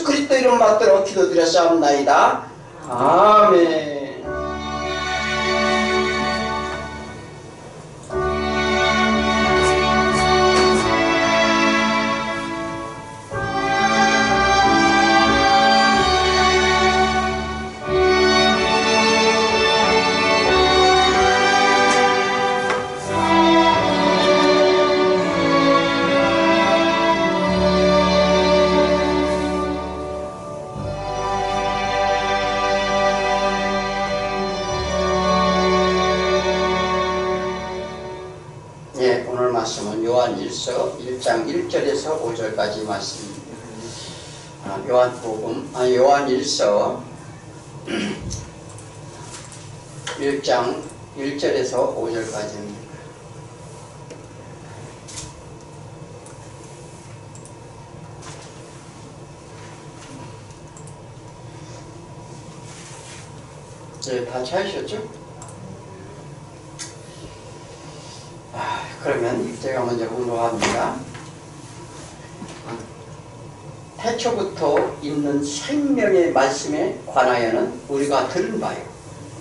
예수 그리스도 이름 받들어 기도드렸사옵나이다. 아멘. 말씀은 요한일서 1장 1절에서 5절까지 말씀입니다. 요한일서 1장 1절에서 5절까지입니다. 네, 다 찾으셨죠? 그러면 제가 먼저 공부합니다. 태초부터 있는 생명의 말씀에 관하여는 우리가 들은 바요,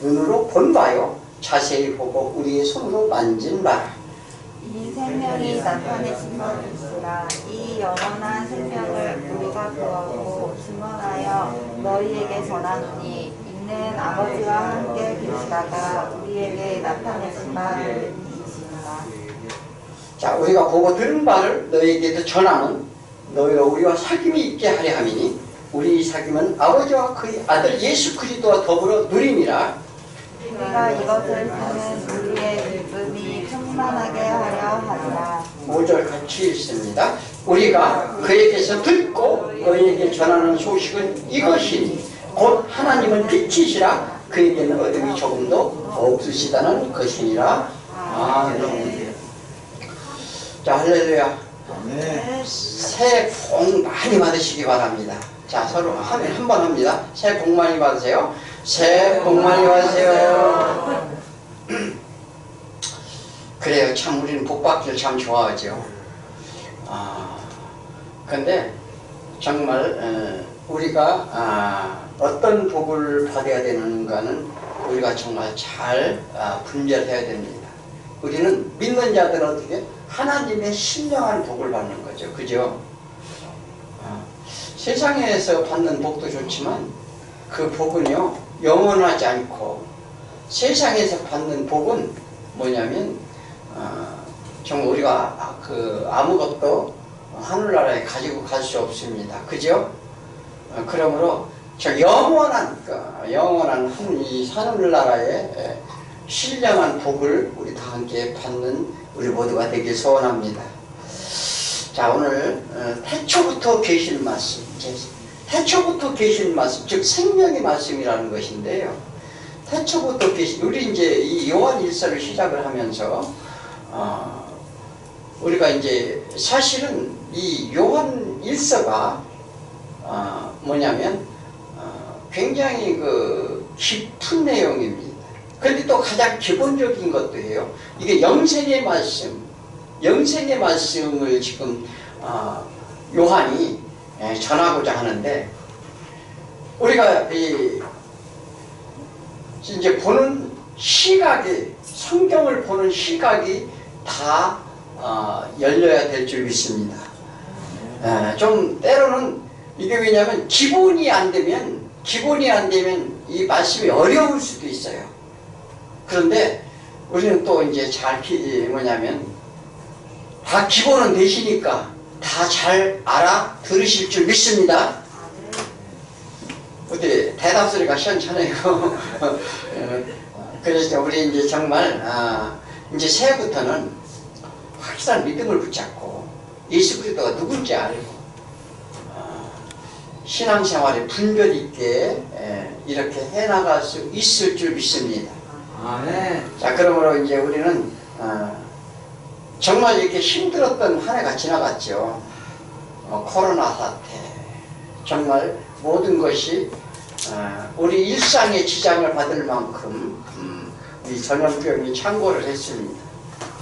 눈으로 본 바요, 자세히 보고 우리의 손으로 만진 바라. 이 생명이 나타내신 것이라. 이 영원한 생명을 우리가 구하고 증언하여 너희에게 전하노니 이는 아버지와 함께 계시다가 우리에게 나타내신 바를 이시니라. 자, 우리가 보고 들은 바를 너희에게도 전하는 너희가 우리와 사귐이 있게 하려 함이니 우리 사귐은 아버지와 그의 아들 예수 그리스도와 더불어 누림이라. 우리가 이것을 통해 우리의 믿음이 충만하게 하려 하리라. 5절 같이 읽습니다. 우리가 그에게서 듣고 너희에게 전하는 소식은 이것이니 곧 하나님은 빛이시라. 그에게는 어둠이 조금도 없으시다는 것이니라. 아멘. 자, 할렐루야. 네. 새해 복 많이 받으시기 바랍니다. 자, 서로 하면 한 번 합니다. 새해 복 많이 받으세요. 새해 복 많이 받으세요. 그래요. 참 우리는 복 받기를 참 좋아하죠. 근데 정말 우리가 어떤 복을 받아야 되는가는 우리가 정말 잘 분별해야 됩니다. 우리는 믿는 자들은 어떻게 하나님의 신령한 복을 받는 거죠. 그죠? 세상에서 받는 복도 좋지만 그 복은요 영원하지 않고, 세상에서 받는 복은 뭐냐면 정말 우리가 아무것도 하늘나라에 가지고 갈 수 없습니다. 그죠? 그러므로 저 영원한 이 하늘나라의 신령한 복을 우리 다 함께 받는 우리 모두가 되길 소원합니다. 자, 오늘 태초부터 계신 말씀, 태초부터 계신 말씀, 즉 생명의 말씀이라는 것인데요. 태초부터 계신, 우리 이제 이 요한일서를 시작을 하면서 우리가 이제 사실은 이 요한일서가 뭐냐면 굉장히 깊은 내용입니다. 그런데 또 가장 기본적인 것도 해요. 이게 영생의 말씀을 지금 요한이 전하고자 하는데, 우리가 이제 보는 시각이, 성경을 보는 시각이 다 열려야 될 줄 믿습니다. 좀 때로는 이게 왜냐하면 기본이 안 되면 이 말씀이 어려울 수도 있어요. 그런데 우리는 또 이제 뭐냐면 다 기본은 되시니까 다 잘 알아들으실 줄 믿습니다. 어디 대답 소리가 시원찮아요. 그래서 우리 이제 정말 이제 새해부터는 확실한 믿음을 붙잡고 예수 그리스도가 누군지 알고 신앙생활에 분별 있게 이렇게 해나갈 수 있을 줄 믿습니다. 네. 자, 그러므로 이제 우리는 정말 이렇게 힘들었던 한 해가 지나갔죠. 코로나 사태, 정말 모든 것이 우리 일상에 지장을 받을 만큼 이 전염병이 창궐을 했습니다.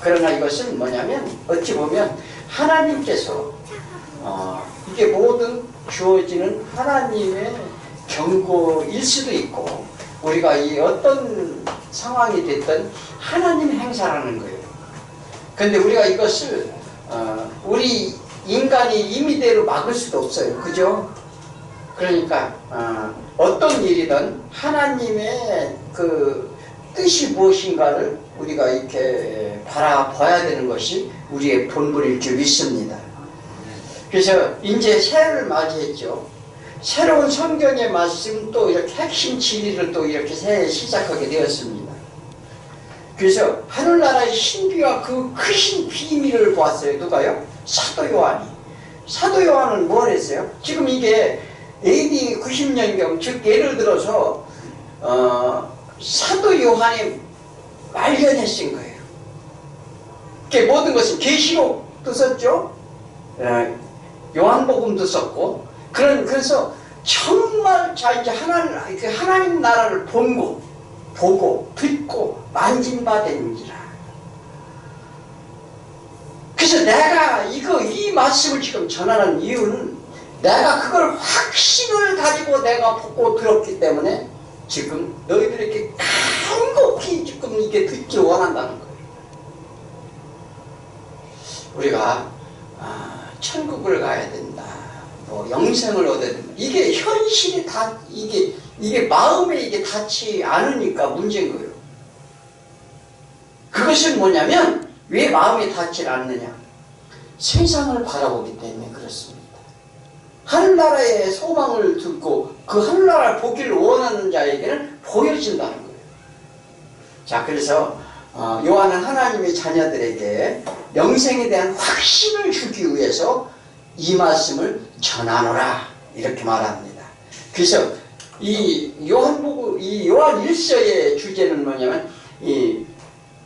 그러나 이것은 뭐냐면 어찌 보면 하나님께서 이게 모든 주어지는 하나님의 경고일 수도 있고, 우리가 이 어떤 상황이 됐든 하나님의 행사라는 거예요. 근데 우리가 이것을 우리 인간이 임의대로 막을 수도 없어요. 그죠? 그러니까 어떤 일이든 하나님의 그 뜻이 무엇인가를 우리가 이렇게 바라봐야 되는 것이 우리의 본분일 줄 믿습니다. 그래서 이제 새해를 맞이했죠. 새로운 성경의 말씀, 또 이렇게 핵심 진리를 또 이렇게 새해 시작하게 되었습니다. 그래서 하늘나라의 신비와 그 크신 비밀을 보았어요. 누가요? 사도 요한이. 사도 요한은 뭘 했어요? 지금 이게 AD 90년경, 즉 예를 들어서 사도 요한이 말년했은 거예요. 이게 모든 것은 계시록도 썼죠. 요한복음도 썼고, 그래서 정말 자 이제 하나님 나라를 보고 듣고 만진바되는지라. 그래서 내가 이 말씀을 지금 전하는 이유는 내가 그걸 확신을 가지고 내가 보고 들었기 때문에 지금 너희들에게 간곡히 지금 이게 듣기 원한다는 거예요. 우리가 천국을 가야 된다, 뭐 영생을 얻어야 된다, 이게 현실이 다 이게 마음에 이게 닿지 않으니까 문제인 거예요. 그것은 뭐냐면 왜 마음에 닿지 않느냐? 세상을 바라보기 때문에 그렇습니다. 하늘나라의 소망을 듣고 그 하늘나라를 보기를 원하는 자에게는 보여진다는 거예요. 자, 그래서 요한은 하나님의 자녀들에게 영생에 대한 확신을 주기 위해서 이 말씀을 전하노라 이렇게 말합니다. 그래서 이 요한 1서의 주제는 뭐냐면 이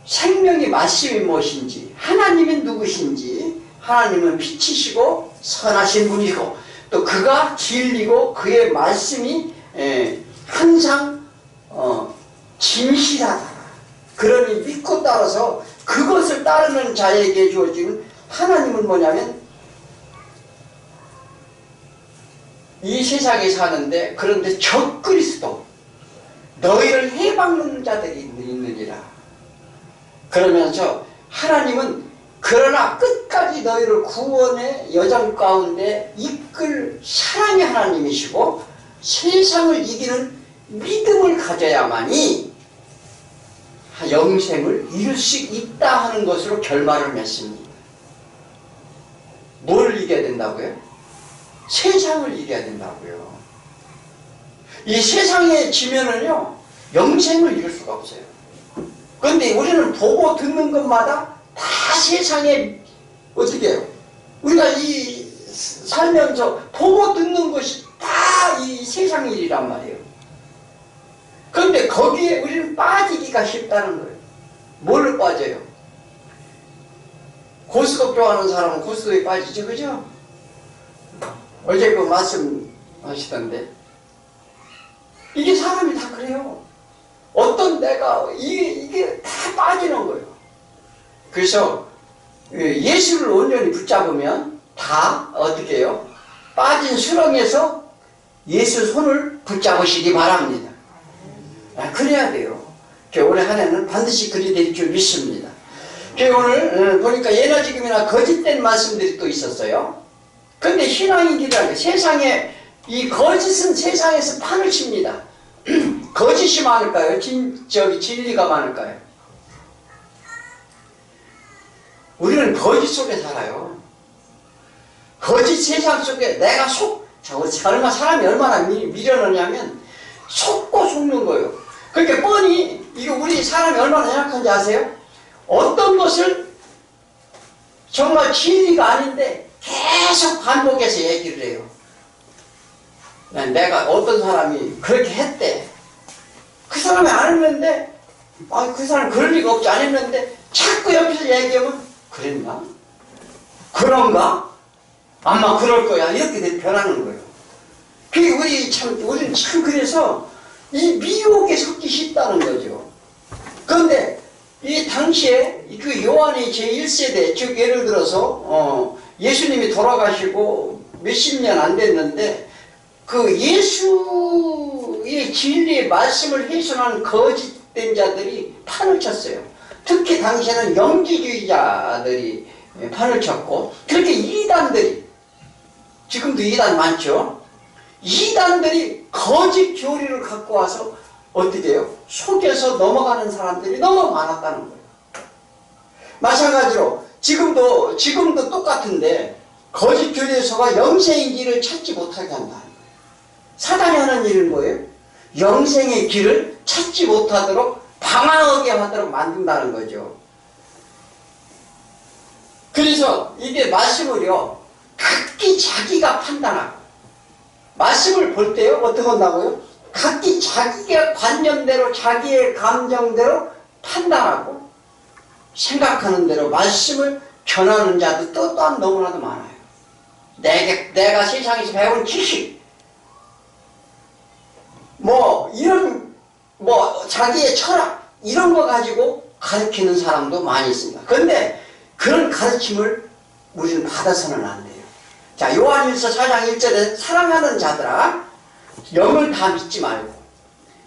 생명의 말씀이 무엇인지, 하나님은 누구신지, 하나님은 빛이시고 선하신 분이고 또 그가 진리고 그의 말씀이 항상 진실하다. 그러니 믿고 따라서 그것을 따르는 자에게 주어지는 하나님은 뭐냐면 이 세상에 사는데 그런데 적그리스도 너희를 해방하는 자들이 있느니라. 그러면서 하나님은 그러나 끝까지 너희를 구원의 여정 가운데 이끌 사랑의 하나님이시고 세상을 이기는 믿음을 가져야만이 영생을 이룰 수 있다 하는 것으로 결말을 맺습니다. 뭘 이겨야 된다고요? 세상을 이겨야 된다고요. 이 세상에 지면은요 영생을 이룰 수가 없어요. 그런데 우리는 보고 듣는 것마다 다 세상에 어떻게 해요? 우리가 이 살면서 보고 듣는 것이 다 이 세상 일이란 말이에요. 그런데 거기에 우리는 빠지기가 쉽다는 거예요. 뭘로 빠져요? 고스톱 좋아하는 사람은 고스톱에 빠지죠, 그죠? 어제 그 말씀 하시던데 이게 사람이 다 그래요. 어떤 데가 이게 다 빠지는 거예요. 그래서 예수를 온전히 붙잡으면 다 어떻게 해요? 빠진 수렁에서 예수 손을 붙잡으시기 바랍니다. 그래야 돼요. 올해 한 해는 반드시 그리 될 줄 믿습니다. 오늘 보니까 예나 지금이나 거짓된 말씀들이 또 있었어요. 근데 신앙인이라는 게 세상에 이 거짓은 세상에서 판을 칩니다. 거짓이 많을까요? 진리가 많을까요? 우리는 거짓 속에 살아요. 거짓 세상 속에 내가 사람이 얼마나 미련하냐면 속고 속는 거예요. 그러니까 뻔히 이거 우리 사람이 얼마나 연약한지 아세요? 어떤 것을 정말 진리가 아닌데 계속 반복해서 얘기를 해요. 내가 어떤 사람이 그렇게 했대. 그 사람이 안 했는데 그 사람 그럴 리가 없지, 안 했는데 자꾸 옆에서 얘기하면 그랬나? 그런가? 아마 그럴 거야. 이렇게 변하는 거예요. 그게 우리는 참 그래서 이 미혹에 섞기 쉽다는 거죠. 그런데 이 당시에 그 요한이 제1세대, 즉 예를 들어서 예수님이 돌아가시고 몇십 년 안 됐는데 그 예수의 진리의 말씀을 훼손한 거짓된 자들이 판을 쳤어요. 특히 당시에는 영지주의자들이 판을 쳤고, 그렇게 이단들이, 지금도 이단 많죠? 이단들이 거짓 교리를 갖고 와서 어떻게 해요? 속여서 넘어가는 사람들이 너무 많았다는 거예요. 마찬가지로 지금도 똑같은데 거짓 교리에서가 영생의 길을 찾지 못하게 한다는 거예요. 사단이 하는 일은 뭐예요? 영생의 길을 찾지 못하도록 방황하게 하도록 만든다는 거죠. 그래서 이게 말씀을요, 각기 자기가 판단하고, 말씀을 볼 때요, 어떻게 한다고요? 각기 자기의 관념대로, 자기의 감정대로 판단하고, 생각하는 대로 말씀을 전하는 자도 또한 너무나도 많아요. 내가 세상에서 배운 지식, 자기의 철학, 이런 거 가지고 가르치는 사람도 많이 있습니다. 그런데 그런 가르침을 우리는 받아서는 안 돼요. 자, 요한일서 4장 1절에 사랑하는 자들아, 영을 다 믿지 말고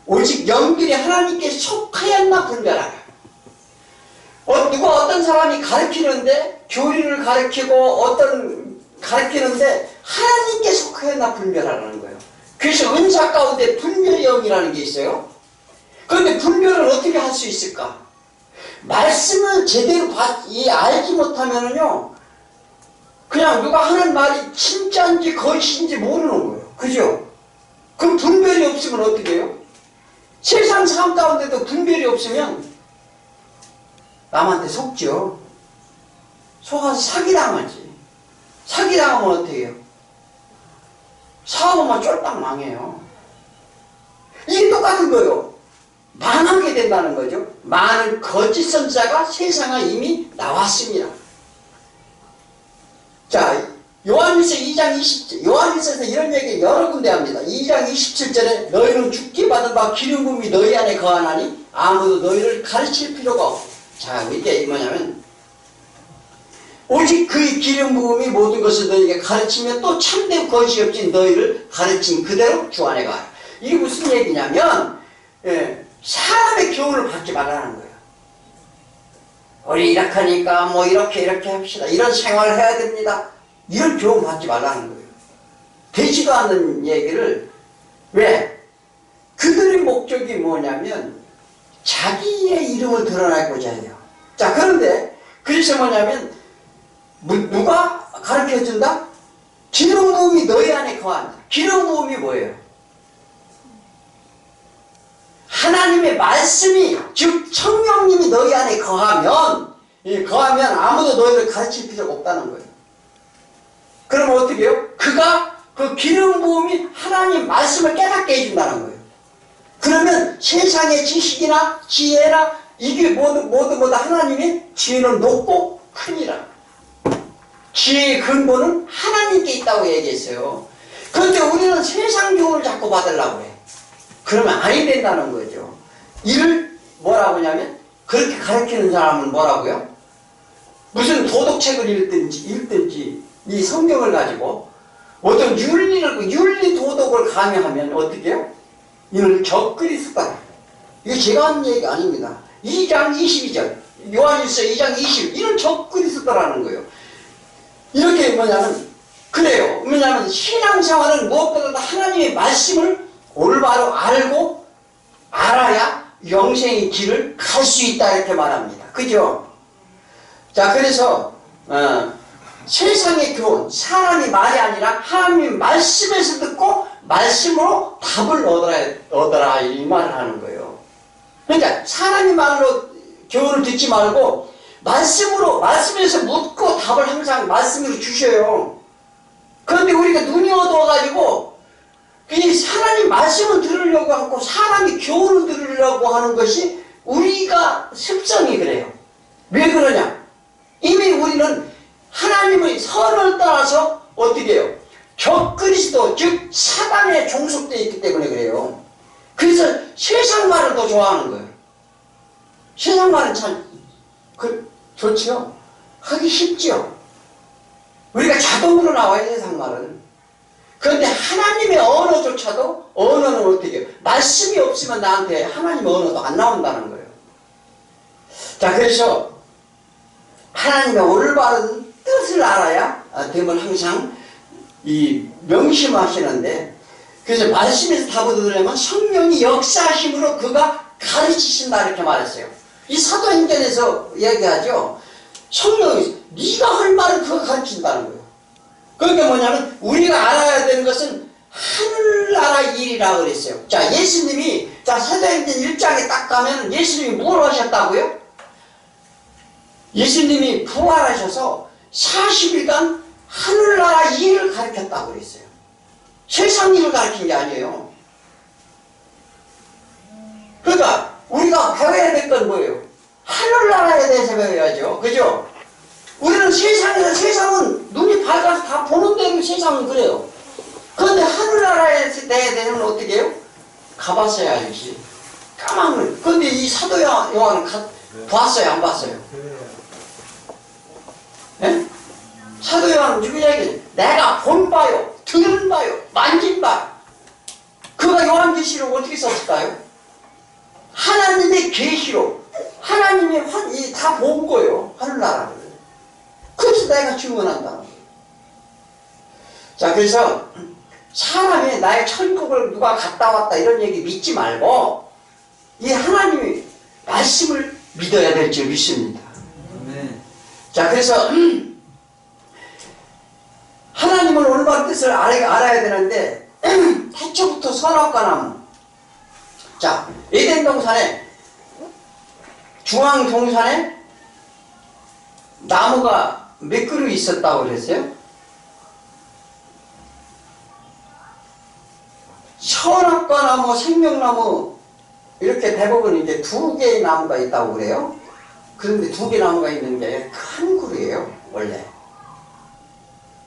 오직 영들이 하나님께 속하였나 분별하라. 누가 어떤 사람이 가르치는데, 교리를 가르치고 가르치는데 하나님께 속하였나 분별하라는 거예요. 그래서 은사 가운데 분별의 영이라는 게 있어요. 그런데 분별을 어떻게 할 수 있을까? 말씀을 제대로 알지 못하면은요, 그냥 누가 하는 말이 진짜인지 거짓인지 모르는 거예요. 그죠? 그럼 분별이 없으면 어떻게 해요? 세상 삶 가운데도 분별이 없으면 남한테 속죠. 속아서 사기당하지. 사기당하면 어떻게 해요? 사업만 쫄딱 망해요. 이게 똑같은 거예요. 망하게 된다는 거죠. 많은 거짓 선자가 세상에 이미 나왔습니다. 자, 요한일서 2장 27, 요한일서에서 이런 얘기 여러 군데 합니다. 2장 27절에 너희는 죽게 받은 바 기름 부음이 너희 안에 거하나니 아무도 너희를 가르칠 필요가 없고. 자, 이게 뭐냐면 오직 그의 기름 부음이 모든 것을 너희에게 가르치며 또 참된 것이 없진 너희를 가르친 그대로 주 안에 가라. 이게 무슨 얘기냐면 사람의 교훈을 받지 말라는 거예요. 우리 이렇게 하니까 이렇게 합시다. 이런 생활을 해야 됩니다. 이런 교훈 받지 말라는 거예요. 되지도 않는 얘기를. 왜? 그들의 목적이 뭐냐면 자기의 이름을 드러내고자 해요. 자, 그런데 그래서 뭐냐면 누가 가르쳐준다? 기름 부음이 너희 안에 거한다. 기름 부음이 뭐예요? 하나님의 말씀이, 즉 성령님이 너희 안에 거하면 아무도 너희를 가르칠 필요가 없다는 거예요. 그러면 어떻게 해요? 그가 그 기름 부음이 하나님 말씀을 깨닫게 해준다는 거예요. 그러면 세상의 지식이나 지혜나 이게 모두 하나님의 지혜는 높고 크니라. 지혜의 근본은 하나님께 있다고 얘기했어요. 그런데 우리는 세상 교훈을 자꾸 받으려고 해. 그러면 아니 된다는 거죠. 이를 뭐라고 하냐면, 그렇게 가르치는 사람은 뭐라고요? 무슨 도덕책을 읽든지 이 성경을 가지고 어떤 윤리 도덕을 강요하면 어떻게 해요? 이는 적그리스도다. 이거 제가 하는 얘기가 아닙니다. 2장 22절 요한일서 2장 20 이런 적그리스도라는 거예요. 이렇게 뭐냐면 그래요. 왜냐하면 신앙생활은 무엇보다도 하나님의 말씀을 올바로 알고 알아야 영생의 길을 갈 수 있다 이렇게 말합니다. 그죠? 자, 그래서 세상의 교훈, 사람의 말이 아니라 하나님의 말씀에서 듣고 말씀으로 답을 얻어라 이 말을 하는 거예요. 그러니까 사람의 말로 교훈을 듣지 말고 말씀에서 묻고 답을 항상 말씀으로 주셔요. 그런데 우리가 눈이 어두워가지고 이 사람이 말씀을 들으려고 하고 사람이 교훈을 들으려고 하는 것이 우리가 습성이 그래요. 왜 그러냐? 이미 우리는 하나님의 선을 따라서 어떻게 해요? 적그리스도 즉 사단에 종속되어 있기 때문에 그래요. 그래서 세상 말을 더 좋아하는 거예요. 세상 말은 참 좋지요. 하기 쉽지요. 우리가 자동으로 나와요. 세상 말은 그런데 하나님의 언어조차도, 언어는 어떻게 해요? 말씀이 없으면 나한테 하나님의 언어도 안 나온다는 거예요. 자, 그래서 하나님의 올바른 뜻을 알아야 되면 항상 이 명심하시는데, 그래서 말씀에서 답을 얻으려면 성령이 역사하심으로 그가 가르치신다 이렇게 말했어요. 이 사도행전에서 얘기하죠. 성령이 네가 할 말을 그가 가르친다는 거예요. 그러니까 뭐냐면 우리가 알아야 되는 것은 하늘나라 일이라고 그랬어요. 자, 예수님이, 자, 사도행전 1장에 딱 가면 예수님이 뭘 하셨다고요? 예수님이 부활하셔서 40일간 하늘나라 일을 가르쳤다고 그랬어요. 세상 일을 가르친 게 아니에요. 그러니까 우리가 배워야 될 건 뭐예요? 하늘나라에 대해서 배워야죠. 그죠? 우리는 세상은 눈이 밝아서 다 보는 대로 세상은 그래요. 그런데 하늘나라에 대해서는 어떻게 해요? 가봤어야 알지. 까마귀. 그런데 이 사도 요한은 봤어요? 안 봤어요? 예? 사도 요한은 누구 얘기? 내가 본 바요, 들은 바요, 만진 바. 그가 요한계시록 어떻게 썼을까요? 하나님의 계시록. 하나님이 다 본 거예요. 하늘나라를. 그래서 내가 증언한다는 거예요. 자, 그래서 사람이 나의 천국을 누가 갔다 왔다 이런 얘기 믿지 말고 이 하나님의 말씀을 믿어야 될 줄 믿습니다. 네. 자, 그래서 하나님은 올바른 뜻을 알아야 되는데 태초부터 선악과 나무. 자, 에덴 동산에, 중앙 동산에 나무가 몇 그루 있었다고 그랬어요? 선악과 나무, 생명나무, 이렇게 대부분 이제 2개의 나무가 있다고 그래요. 그런데 2개 나무가 있는 게 한 그루예요, 원래.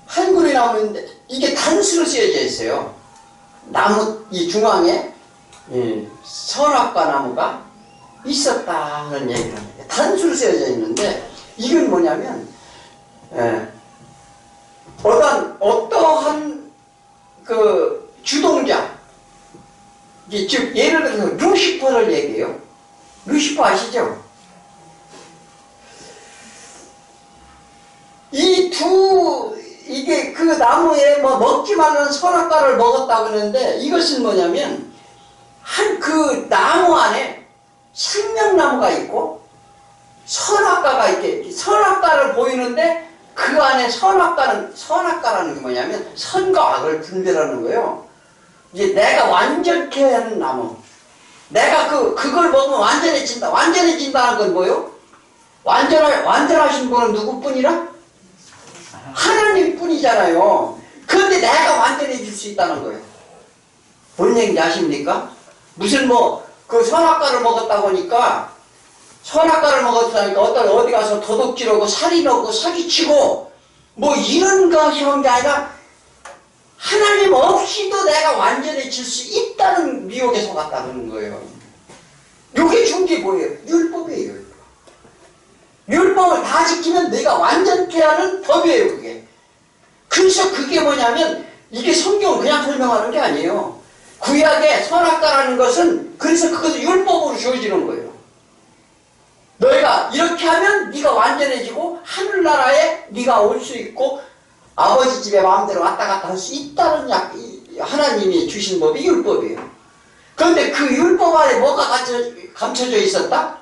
한 그루의 나무인데 이게 단수로 쓰여져 있어요. 나무 이 중앙에 선악과 나무가 있었다는 얘기를 합니다. 단수로 쓰여져 있는데 이건 뭐냐면 어떠한 그 주동자, 즉 예를 들어서 루시퍼를 얘기해요. 루시퍼 아시죠? 이게 그 나무에 뭐 먹기만 하는 선악과를 먹었다고 그러는데 이것은 뭐냐면 그 나무 안에 생명나무가 있고 선악과가 있게, 선악과를 보이는데 그 안에 선악과라는 게 뭐냐면 선과 악을 분별하는 거예요. 이제 내가 완전케 하는 나무. 내가 그걸 먹으면 완전해진다. 완전해진다는 건 뭐예요? 완전하신 분은 누구뿐이라? 하나님 뿐이잖아요. 그런데 내가 완전해질 수 있다는 거예요. 뭔 얘기인지 아십니까? 무슨 그 선악과를 먹었다고 하니까, 선악과를 먹었다니까 어디 가서 도둑질하고 살인하고 사기치고 뭐 이런 것이 한 게 아니라 하나님 없이도 내가 완전해질 수 있다는 미혹에 속았다는 거예요. 이게 준 게 뭐예요? 율법이에요. 율법을 다 지키면 내가 완전케 하는 법이에요, 그게. 그래서 그게 뭐냐면 이게 성경을 그냥 설명하는 게 아니에요. 구약의 선악과라는 것은 그래서 그것을 율법으로 주어지는 거예요. 너희가 이렇게 하면 네가 완전해지고 하늘나라에 네가 올 수 있고 아버지 집에 마음대로 왔다 갔다 할 수 있다는 하나님이 주신 법이 율법이에요. 그런데 그 율법 안에 뭐가 감춰져 있었다?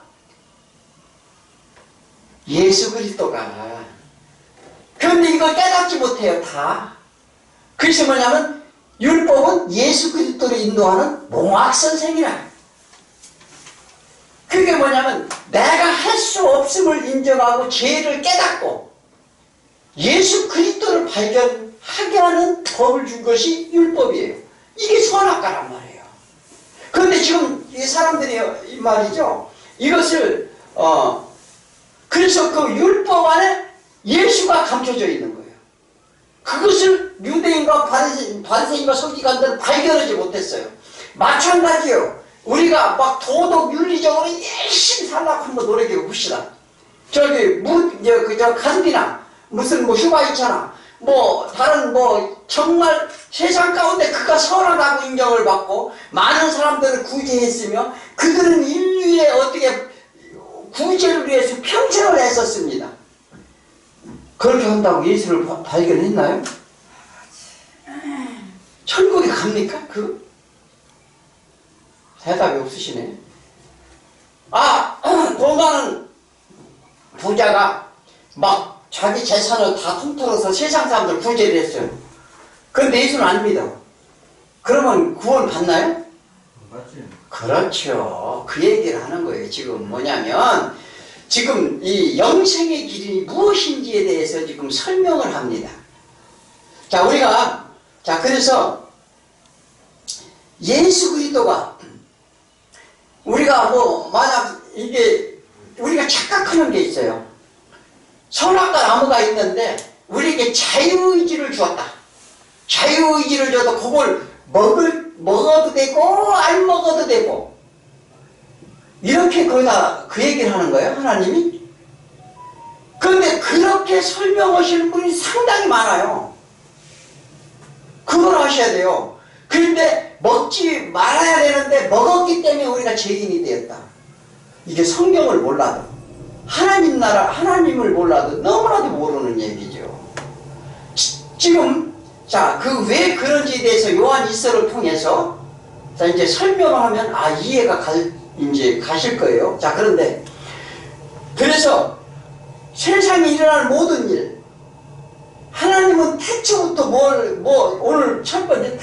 예수 그리스도가. 그런데 이걸 깨닫지 못해요, 다. 그래서 뭐냐면 율법은 예수 그리스도를 인도하는 몽학선생이라. 그게 뭐냐면 내가 할 수 없음을 인정하고 죄를 깨닫고 예수 그리스도를 발견하게 하는 법을 준 것이 율법이에요. 이게 선악과란 말이에요. 그런데 지금 이 사람들이 이 말이죠. 이것을 그래서 그 율법 안에 예수가 감춰져 있는 거예요. 그것을 유대인과 바리새인과 서기관들은 발견하지 못했어요. 마찬가지요. 우리가 막 도덕 윤리적으로 열심히 살라고 한번 노력해 봅시다. 저기 저 가슴이나 무슨 휴가 있잖아. 뭐 다른 뭐 정말 세상 가운데 그가 선하다고 인정을 받고 많은 사람들을 구제했으며 그들은 인류의 어떻게 구제를 위해서 평생을 애썼습니다. 그렇게 한다고 예수를 발견했나요? 천국에 갑니까? 대답이 없으시네. 돈 많은 부자가 막 자기 재산을 다 통틀어서 세상 사람들 구제를 했어요. 그런데 예수는 안 믿어. 그러면 구원 받나요? 맞지. 그렇죠. 그 얘기를 하는 거예요. 지금 뭐냐면 지금 이 영생의 길이 무엇인지에 대해서 지금 설명을 합니다. 그래서 예수 그리스도가 우리가 뭐 만약 이게 우리가 착각하는 게 있어요. 선악과 나무가 있는데 우리에게 자유의지를 주었다. 자유의지를 줘도 그걸 먹어도 되고 안 먹어도 되고 이렇게 거기다 그 얘기를 하는 거예요. 하나님이. 그런데 그렇게 설명하시는 분이 상당히 많아요. 그걸 하셔야 돼요. 그런데 먹지 말아야 되는데 먹었기 때문에 우리가 죄인이 되었다. 이게 성경을 몰라도 하나님 나라 하나님을 몰라도 너무나도 모르는 얘기죠. 지금 그 왜 그런지에 대해서 요한 1서를 통해서 이제 설명을 하면 이해가 이제 가실 거예요. 그런데 그래서 세상에 일어나는 모든 일 하나님은 태초부터 오늘 첫 번째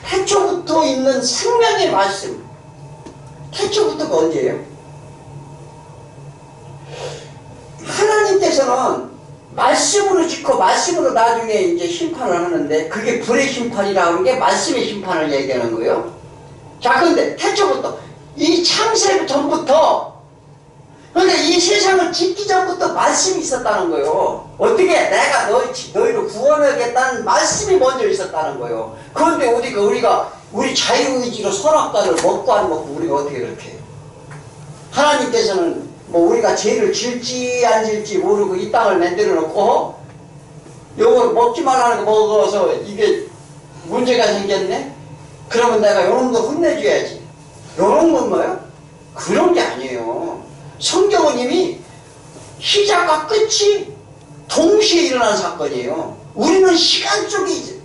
태초부터 있는 생명의 말씀. 태초부터가 언제예요? 하나님께서는 말씀으로 짓고 말씀으로 나중에 이제 심판을 하는데 그게 불의 심판이라는 게 말씀의 심판을 얘기하는 거예요. 그런데 태초부터 이 창세 전부터 그러니까 이 세상을 짓기 전부터 말씀이 있었다는 거예요. 어떻게 내가 너희를 구원하겠다는 말씀이 먼저 있었다는 거예요. 그런데 우리 자유의지로 선악과를 먹고 안 먹고 우리가 어떻게 그렇게 해요? 하나님께서는 우리가 죄를 질지 안 질지 모르고 이 땅을 만들어 놓고 요거 먹지 말라는 거 먹어서 이게 문제가 생겼네? 그러면 내가 요놈도 혼내줘야지. 요런 건 뭐예요? 그런 게 아니에요. 성경은 이미 시작과 끝이 동시에 일어난 사건이에요. 우리는 시간 속에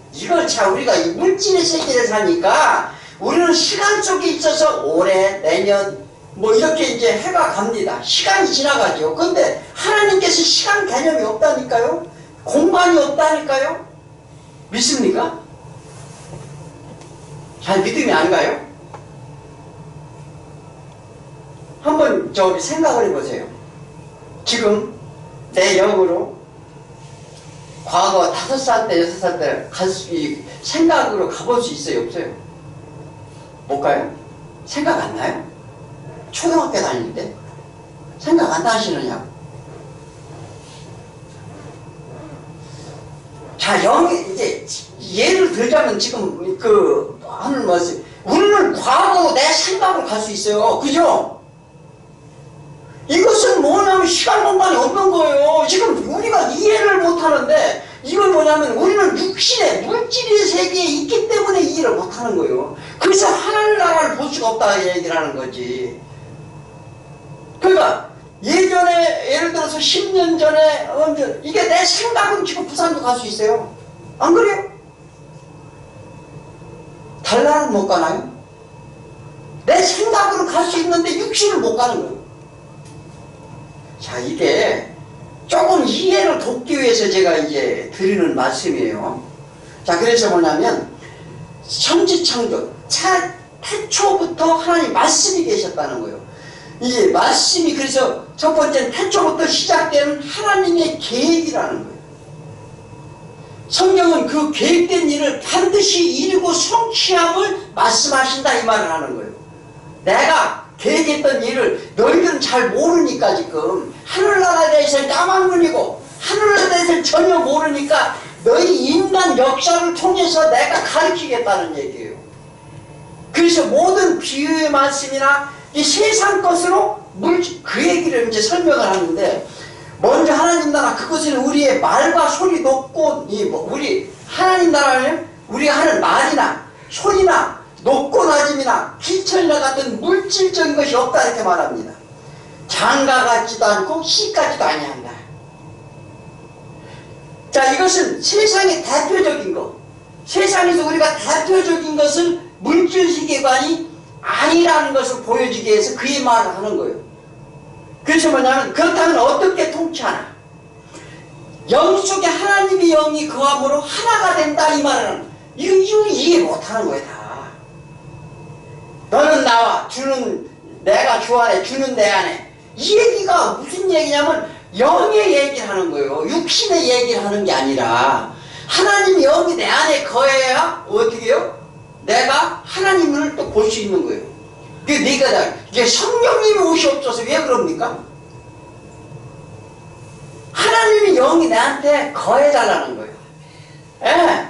우리가 이 물질의 세계를 사니까 우리는 시간 속에 있어서 올해, 내년 이렇게 이제 해가 갑니다. 시간이 지나가죠. 근데 하나님께서 시간 개념이 없다니까요. 공간이 없다니까요. 믿습니까? 잘 믿음이 안 가요? 한번 생각을 해보세요. 지금 내 영으로 과거 5살 때 6살 때 생각으로 가볼 수 있어요? 없어요? 못 가요? 생각 안 나요? 초등학교 다닐 때 생각 안 나시느냐고. 이제 예를 들자면 지금 하는 말씀, 우리는 과거로 내 생각으로 갈 수 있어요. 그죠? 이것은 뭐냐면 시간 공간이 없는 거예요. 지금 우리가 이해를 못하는데 이건 뭐냐면 우리는 육신의 물질의 세계에 있기 때문에 이해를 못하는 거예요. 그래서 하늘나라를 볼 수가 없다 얘기를 하는 거지. 그러니까 예전에 예를 들어서 10년 전에 이게 내 생각은 지금 부산도 갈 수 있어요. 안 그래요? 달나라는 못 가나요? 내 생각으로 갈 수 있는데 육신을 못 가는 거예요. 이게 조금 이해를 돕기 위해서 제가 이제 드리는 말씀이에요. 그래서 뭐냐면 천지창조 태초부터 하나님 말씀이 계셨다는 거예요. 이 말씀이 그래서 첫 번째는 태초부터 시작되는 하나님의 계획이라는 거예요. 성경은 그 계획된 일을 반드시 이루고 성취함을 말씀하신다 이 말을 하는 거예요. 내가 계획했던 일을 너희들은 잘 모르니까 지금 하늘나라에 대해서는 까막눈이고 하늘나라에 대해서는 전혀 모르니까 너희 인간 역사를 통해서 내가 가르치겠다는 얘기예요. 그래서 모든 비유의 말씀이나 이 세상 것으로 그 얘기를 이제 설명을 하는데 먼저 하나님 나라, 그것은 우리의 말과 소리 높고, 우리 하나님 나라는 우리가 하는 말이나 소리나 높고 낮음이나 기천이나 같은 물질적인 것이 없다 이렇게 말합니다. 장가 같지도 않고 시 같지도 아니한다. 자, 이것은 세상의 대표적인 것, 세상에서 우리가 대표적인 것을 물질 세계관이 아니라는 것을 보여주기 위해서 그의 말을 하는 거예요. 그래서 뭐냐면, 그렇다면 어떻게 통치하나? 영 속에 하나님의 영이 거함으로 하나가 된다 이 말은 이거 이해 못하는 거예요. 다 너는 나와, 주는 내가 주 안에, 주는 내 안에. 이 얘기가 무슨 얘기냐면 영의 얘기를 하는 거예요. 육신의 얘기를 하는 게 아니라 하나님의 영이 내 안에 거해야 어떻게 해요? 내가 하나님을 또 볼 수 있는 거예요. 그게 네가 이게 성령님이 오시옵소서. 왜 그럽니까? 하나님의 영이 나한테 거해달라는 거예요. 예.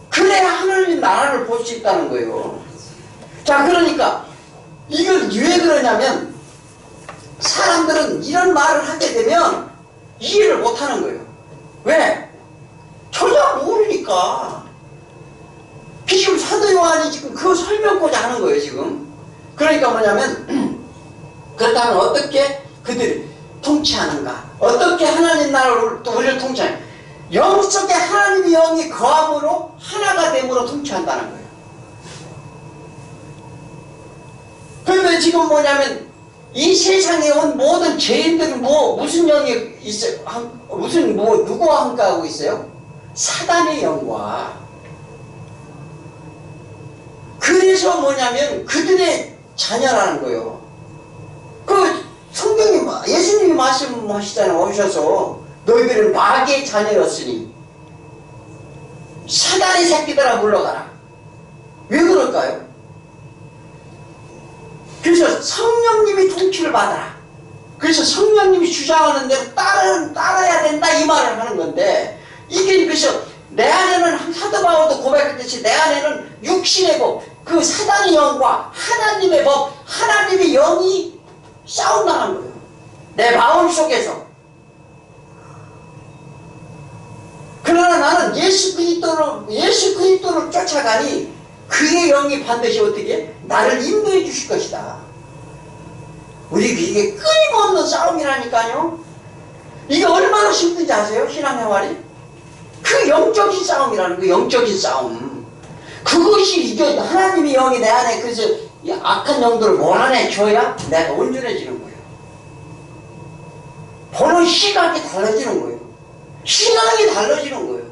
그래야 하나님 나라를 볼 수 있다는 거예요. 자, 그러니까 이걸 왜 그러냐면 사람들은 이런 말을 하게 되면 이해를 못하는 거예요. 왜? 전혀 모르니까. 지금 사도 요한이 지금 그 설명고자 하는 거예요, 지금. 그러니까 뭐냐면, 그렇다면 어떻게 그들이 통치하는가? 어떻게 하나님 나라를 또 우리를 통치하는가? 영 속에 하나님의 영이 거함으로 하나가 됨으로 통치한다는 거예요. 그런데 지금 뭐냐면, 이 세상에 온 모든 죄인들은 무슨 영이 있어요? 누구와 함께하고 있어요? 사단의 영과. 그래서 뭐냐면 그들의 자녀라는 거예요. 그 성경이, 예수님이 말씀하시잖아요. 오셔서 너희들은 마귀의 자녀였으니 사단의 새끼들아 물러가라. 왜 그럴까요? 그래서 성령님이 통치를 받아라. 그래서 성령님이 주장하는 대로 따라야 된다 이 말을 하는 건데, 이게 그래서 내 안에는 사도 바울도 고백했듯이 내 안에는 육신의 법, 그 사단의 영과 하나님의 법, 하나님의 영이 싸운다는 거예요. 내 마음 속에서. 그러나 나는 예수 그리스도를 쫓아가니 그의 영이 반드시 어떻게 나를 인도해 주실 것이다. 우리 이게 끊임없는 싸움이라니까요. 이게 얼마나 힘든지 아세요? 신앙생활이? 그 영적인 싸움이라는 거, 영적인 싸움. 그것이 이게 하나님의 영이 내 안에, 그래서 이 악한 영들을 몰아내줘야 내가 온전해지는 거예요. 보는 시각이 달라지는 거예요. 신앙이 달라지는 거예요.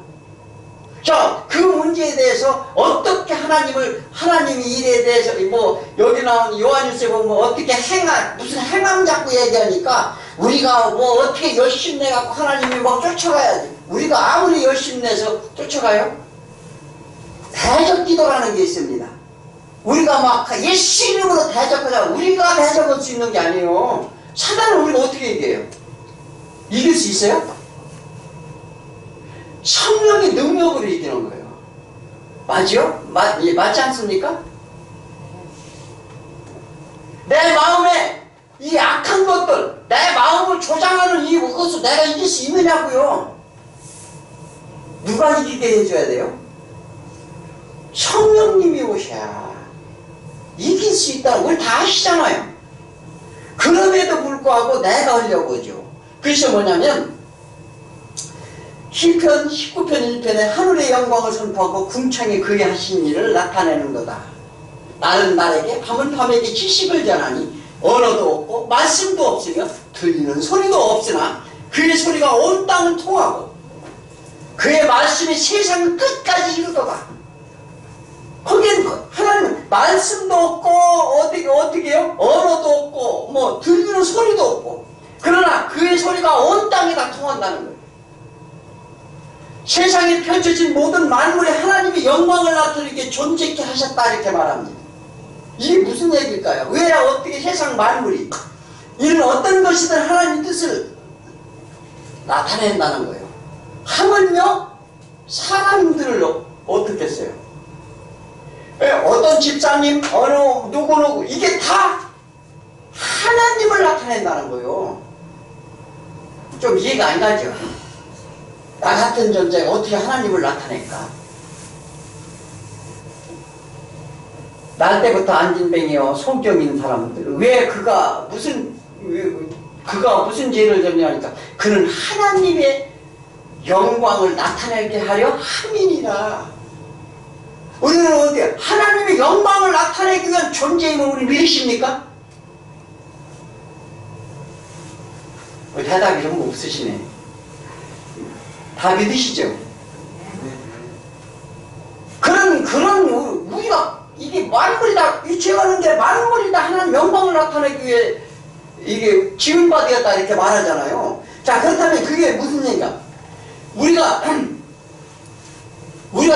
자, 그 문제에 대해서 어떻게 하나님의 일에 대해서, 여기 나온 요한일서에 보면 어떻게 무슨 행함 자꾸 얘기하니까 우리가 어떻게 열심내갖고 하나님이 쫓아가야지. 우리가 아무리 열심내서 쫓아가요? 대적 기도라는 게 있습니다. 우리가 막 예수 이름으로 대적하자. 우리가 대적할 수 있는 게 아니에요. 사단을 우리가 어떻게 이겨요? 이길 수 있어요? 성령의 능력으로 이기는 거예요. 맞죠? 맞지 않습니까? 내 마음에 이 악한 것들, 내 마음을 조장하는 그것을 내가 이길 수 있느냐고요. 누가 이기게 해줘야 돼요? 성령님이 오셔야 이길 수 있다고 우리 다 아시잖아요. 그럼에도 불구하고 내가 하려고 하죠. 그래서 뭐냐면 시편 19편 1편에 하늘의 영광을 선포하고 궁창에 그의 하신 일을 나타내는 거다. 날은 날에게 밤은 밤에게 지식을 전하니 언어도 없고 말씀도 없으며 들리는 소리도 없으나 그의 소리가 온 땅을 통하고 그의 말씀이 세상 끝까지 이르도다. 거기엔 하나님은 말씀도 없고 어떻게 해요? 언어도 없고 들리는 소리도 없고, 그러나 그의 소리가 온 땅에 다 통한다는 거예요. 세상에 펼쳐진 모든 만물에 하나님의 영광을 나타내게 존재케 하셨다 이렇게 말합니다. 이게 무슨 얘기일까요? 왜 어떻게 세상 만물이 이런 어떤 것이든 하나님의 뜻을 나타낸다는 거예요. 하물며 사람들을 어떻게 했어요? 어떤 집사님, 누구 이게 다 하나님을 나타낸다는 거예요. 좀 이해가 안 가죠? 나 같은 존재가 어떻게 하나님을 나타낼까? 날 때부터 안진뱅이요 성경 있는 사람들 왜 그가 무슨 죄를 졌냐니까 그는 하나님의 영광을 나타내게 하려 함이니라. 우리는 어디야? 하나님의 영광을 나타내기 위한 존재임을 우리 믿으십니까? 대답이 좀 없으시네. 다 믿으시죠? 그런 우리가 이게 만물이 다 유체하는데 만물이 다 하나님 영광을 나타내기 위해 이게 지음받았다 이렇게 말하잖아요. 자, 그렇다면 그게 무슨 얘기인가? 우리가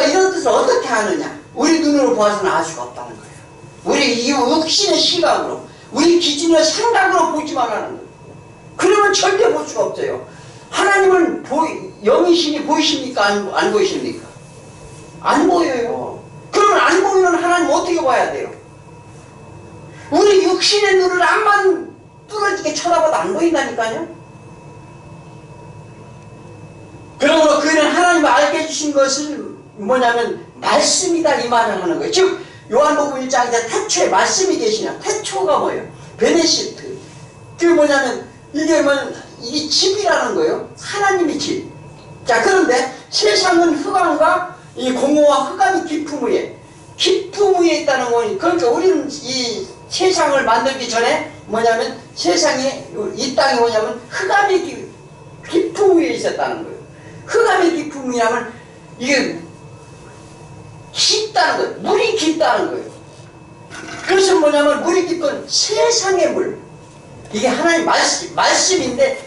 이런 뜻을 어떻게 아느냐? 우리 눈으로 보아서는 알 수가 없다는 거예요. 우리 이 육신의 시각으로, 우리 기준의 생각으로 보지만 하는 거예요. 그러면 절대 볼 수가 없어요. 하나님은 영이신이 보이십니까? 안 보이십니까? 안 보여요. 그러면 안 보이는 하나님 어떻게 봐야 돼요? 우리 육신의 눈을 암만 뚫어지게 쳐다봐도 안 보인다니까요? 그러므로 그는 하나님을 알게 해주신 것은 뭐냐면 말씀이다 이 말을 하는 거예요. 즉 요한복음 1장에 태초에 말씀이 계시냐. 태초가 뭐예요? 베네시트. 그게 뭐냐면 이게 집이라는 거예요. 하나님의 집. 자, 그런데 세상은 흑암과 이 공허와 흑암이 깊음 위에 있다는 거니. 그러니까 우리는 이 세상을 만들기 전에 뭐냐면 세상에 이 땅이 뭐냐면 흑암의 깊음 위에 있었다는 거예요. 흑암의 깊음 위라면 이게 깊다는 거예요. 물이 깊다는 거예요. 그것은 뭐냐면 물이 깊은 세상의 물. 이게 하나님 말씀인데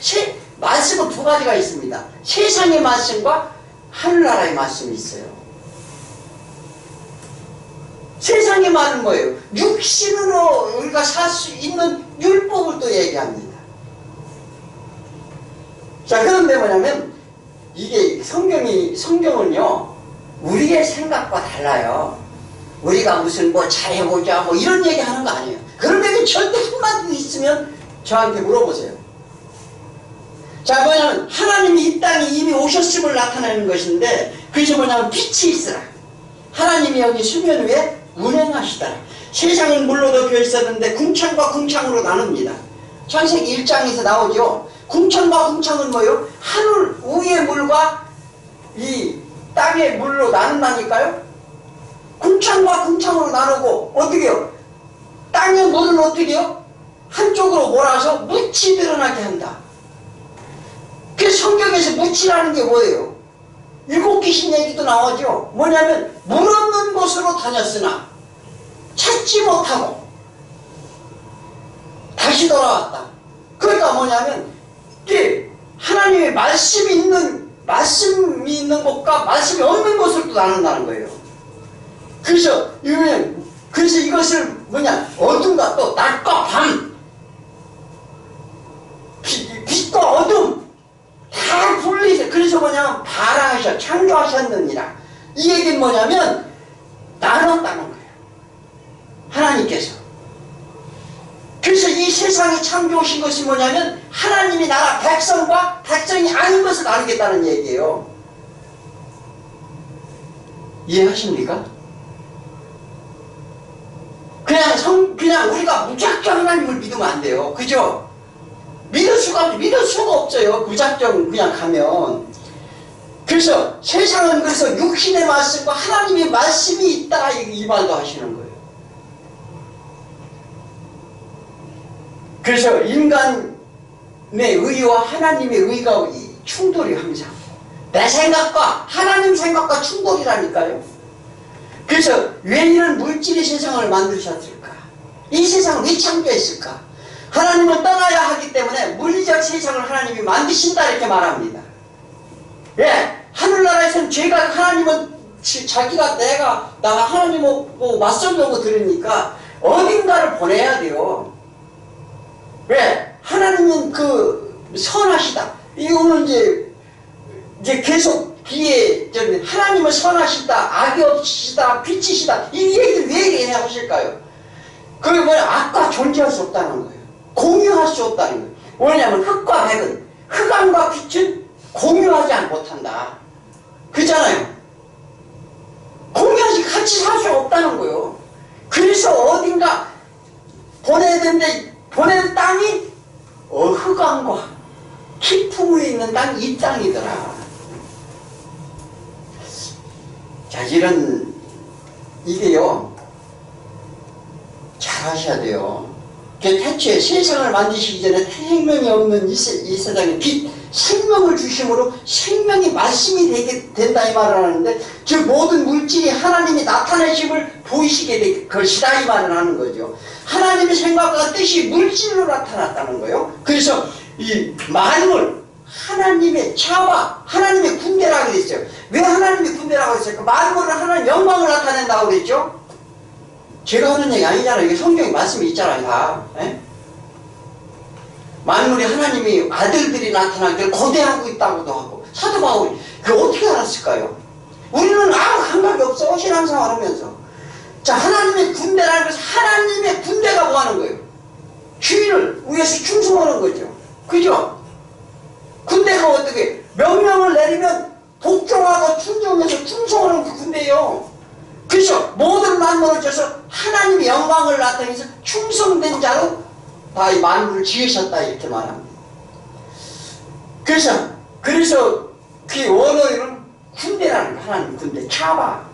말씀은 두 가지가 있습니다. 세상의 말씀과 하늘나라의 말씀이 있어요. 세상의 말은 뭐예요? 육신으로 우리가 살 수 있는 율법을 또 얘기합니다. 자, 그런데 뭐냐면 이게 성경은요 우리의 생각과 달라요. 우리가 무슨 잘해보자 이런 얘기 하는 거 아니에요. 그런 얘기 절대 한마디도 있으면 저한테 물어보세요. 자, 뭐냐면 하나님이 이 땅에 이미 오셨음을 나타내는 것인데 그것이 뭐냐면 빛이 있으라. 하나님이 여기 수면 위에 운행하시더라. 세상은 물로 덮여 있었는데 궁창과 궁창으로 나눕니다. 창세기 1장에서 나오죠. 궁창과 궁창은 뭐예요? 하늘 위의 물과 이 땅의 물로 나눈다니까요. 궁창과 궁창으로 나누고 어떻게 해요? 땅의 물은 어떻게 해요? 한쪽으로 몰아서 묻이 드러나게 한다. 그 성경에서 묻이라는 게 뭐예요? 일곱 귀신 얘기도 나오죠. 뭐냐면 물 없는 곳으로 다녔으나 찾지 못하고 다시 돌아왔다. 그러니까 뭐냐면 하나님의 말씀이 있는 곳과 말씀이 없는 곳을 또 나눈다는 거예요. 그래서 이것을 어둠과 또 낮과 밤, 빛과 어둠 다 분리해서 그래서 창조하셨느니라. 이 얘기는 뭐냐면 나눴다는 거예요. 하나님께서. 그래서 이 세상에 창조하신 것이 뭐냐면 하나님이 나라 백성과 백성이 아닌 것을 나누겠다는 얘기예요. 이해하십니까? 그냥 우리가 무작정 하나님을 믿으면 안 돼요. 그죠? 믿을 수가 없어요. 무작정 그냥 가면. 그래서 세상은 그래서 육신의 말씀과 하나님의 말씀이 있다 이 말도 하시는 거예요. 그래서 인간의 의와 하나님의 의가 충돌이 항상 내 생각과 하나님 생각과 충돌이라니까요. 그래서 왜 이런 물질의 세상을 만드셨을까? 이 세상을 왜 창조했을까? 하나님은 떠나야 하기 때문에 물리적 세상을 하나님이 만드신다 이렇게 말합니다. 예, 하늘나라에서는 하나님은 내가 하나님하고 맞서려고 들으니까 어딘가를 보내야 돼요. 왜? 하나님은 선하시다. 이거는 이제 계속 하나님은 선하시다, 악이 없으시다, 빛이시다. 이 얘기를 왜 하실까요? 그게 악과 존재할 수 없다는 거예요. 공유할 수 없다는 거예요. 왜냐하면 흑과 백은 흑암과 빛은 공유하지 못한다. 그잖아요. 공유하지 같이 살 수 없다는 거예요. 그래서 어딘가 보내야 되는데 보낸 땅이 흑암과 깊음에 있는 땅이 이 땅이더라. 자, 이게요, 잘 하셔야 돼요. 태초에 세상을 만드시기 전에 생명이 없는 이 세상에 생명을 주심으로 생명이 말씀이 되게 된다 이 말을 하는데, 즉 모든 물질이 하나님이 나타내심을 보이시게 될 것이다 이 말을 하는 거죠. 하나님의 생각과 뜻이 물질로 나타났다는 거예요. 그래서 이 만물, 하나님의 차와 하나님의 군대라고 그랬어요. 왜 하나님의 군대라고 그랬을까? 만물은 하나님의 영광을 나타낸다고 그랬죠. 제가 하는 얘기 아니잖아요. 이게 성경에 말씀이 있잖아요. 다. 에? 만물이 하나님이 아들들이 나타나기를 고대하고 있다고도 하고, 사도 바울이 그걸 어떻게 알았을까요? 우리는 아무 감각이 없어. 신앙생활 하면서. 자, 하나님의 군대라는 것은 하나님의 군대가 뭐 하는 거예요? 주인을 위해서 충성하는 거죠. 그죠? 군대가 어떻게 명령을 내리면 복종하고 충성해서 충성하는 그 군대예요. 그래서 모든 만물을 줘서 하나님의 영광을 나타내서 충성된 자로 다 이 만물을 지으셨다 이렇게 말합니다. 그래서 그 원어는 군대라는 거, 하나님 군대, 차바.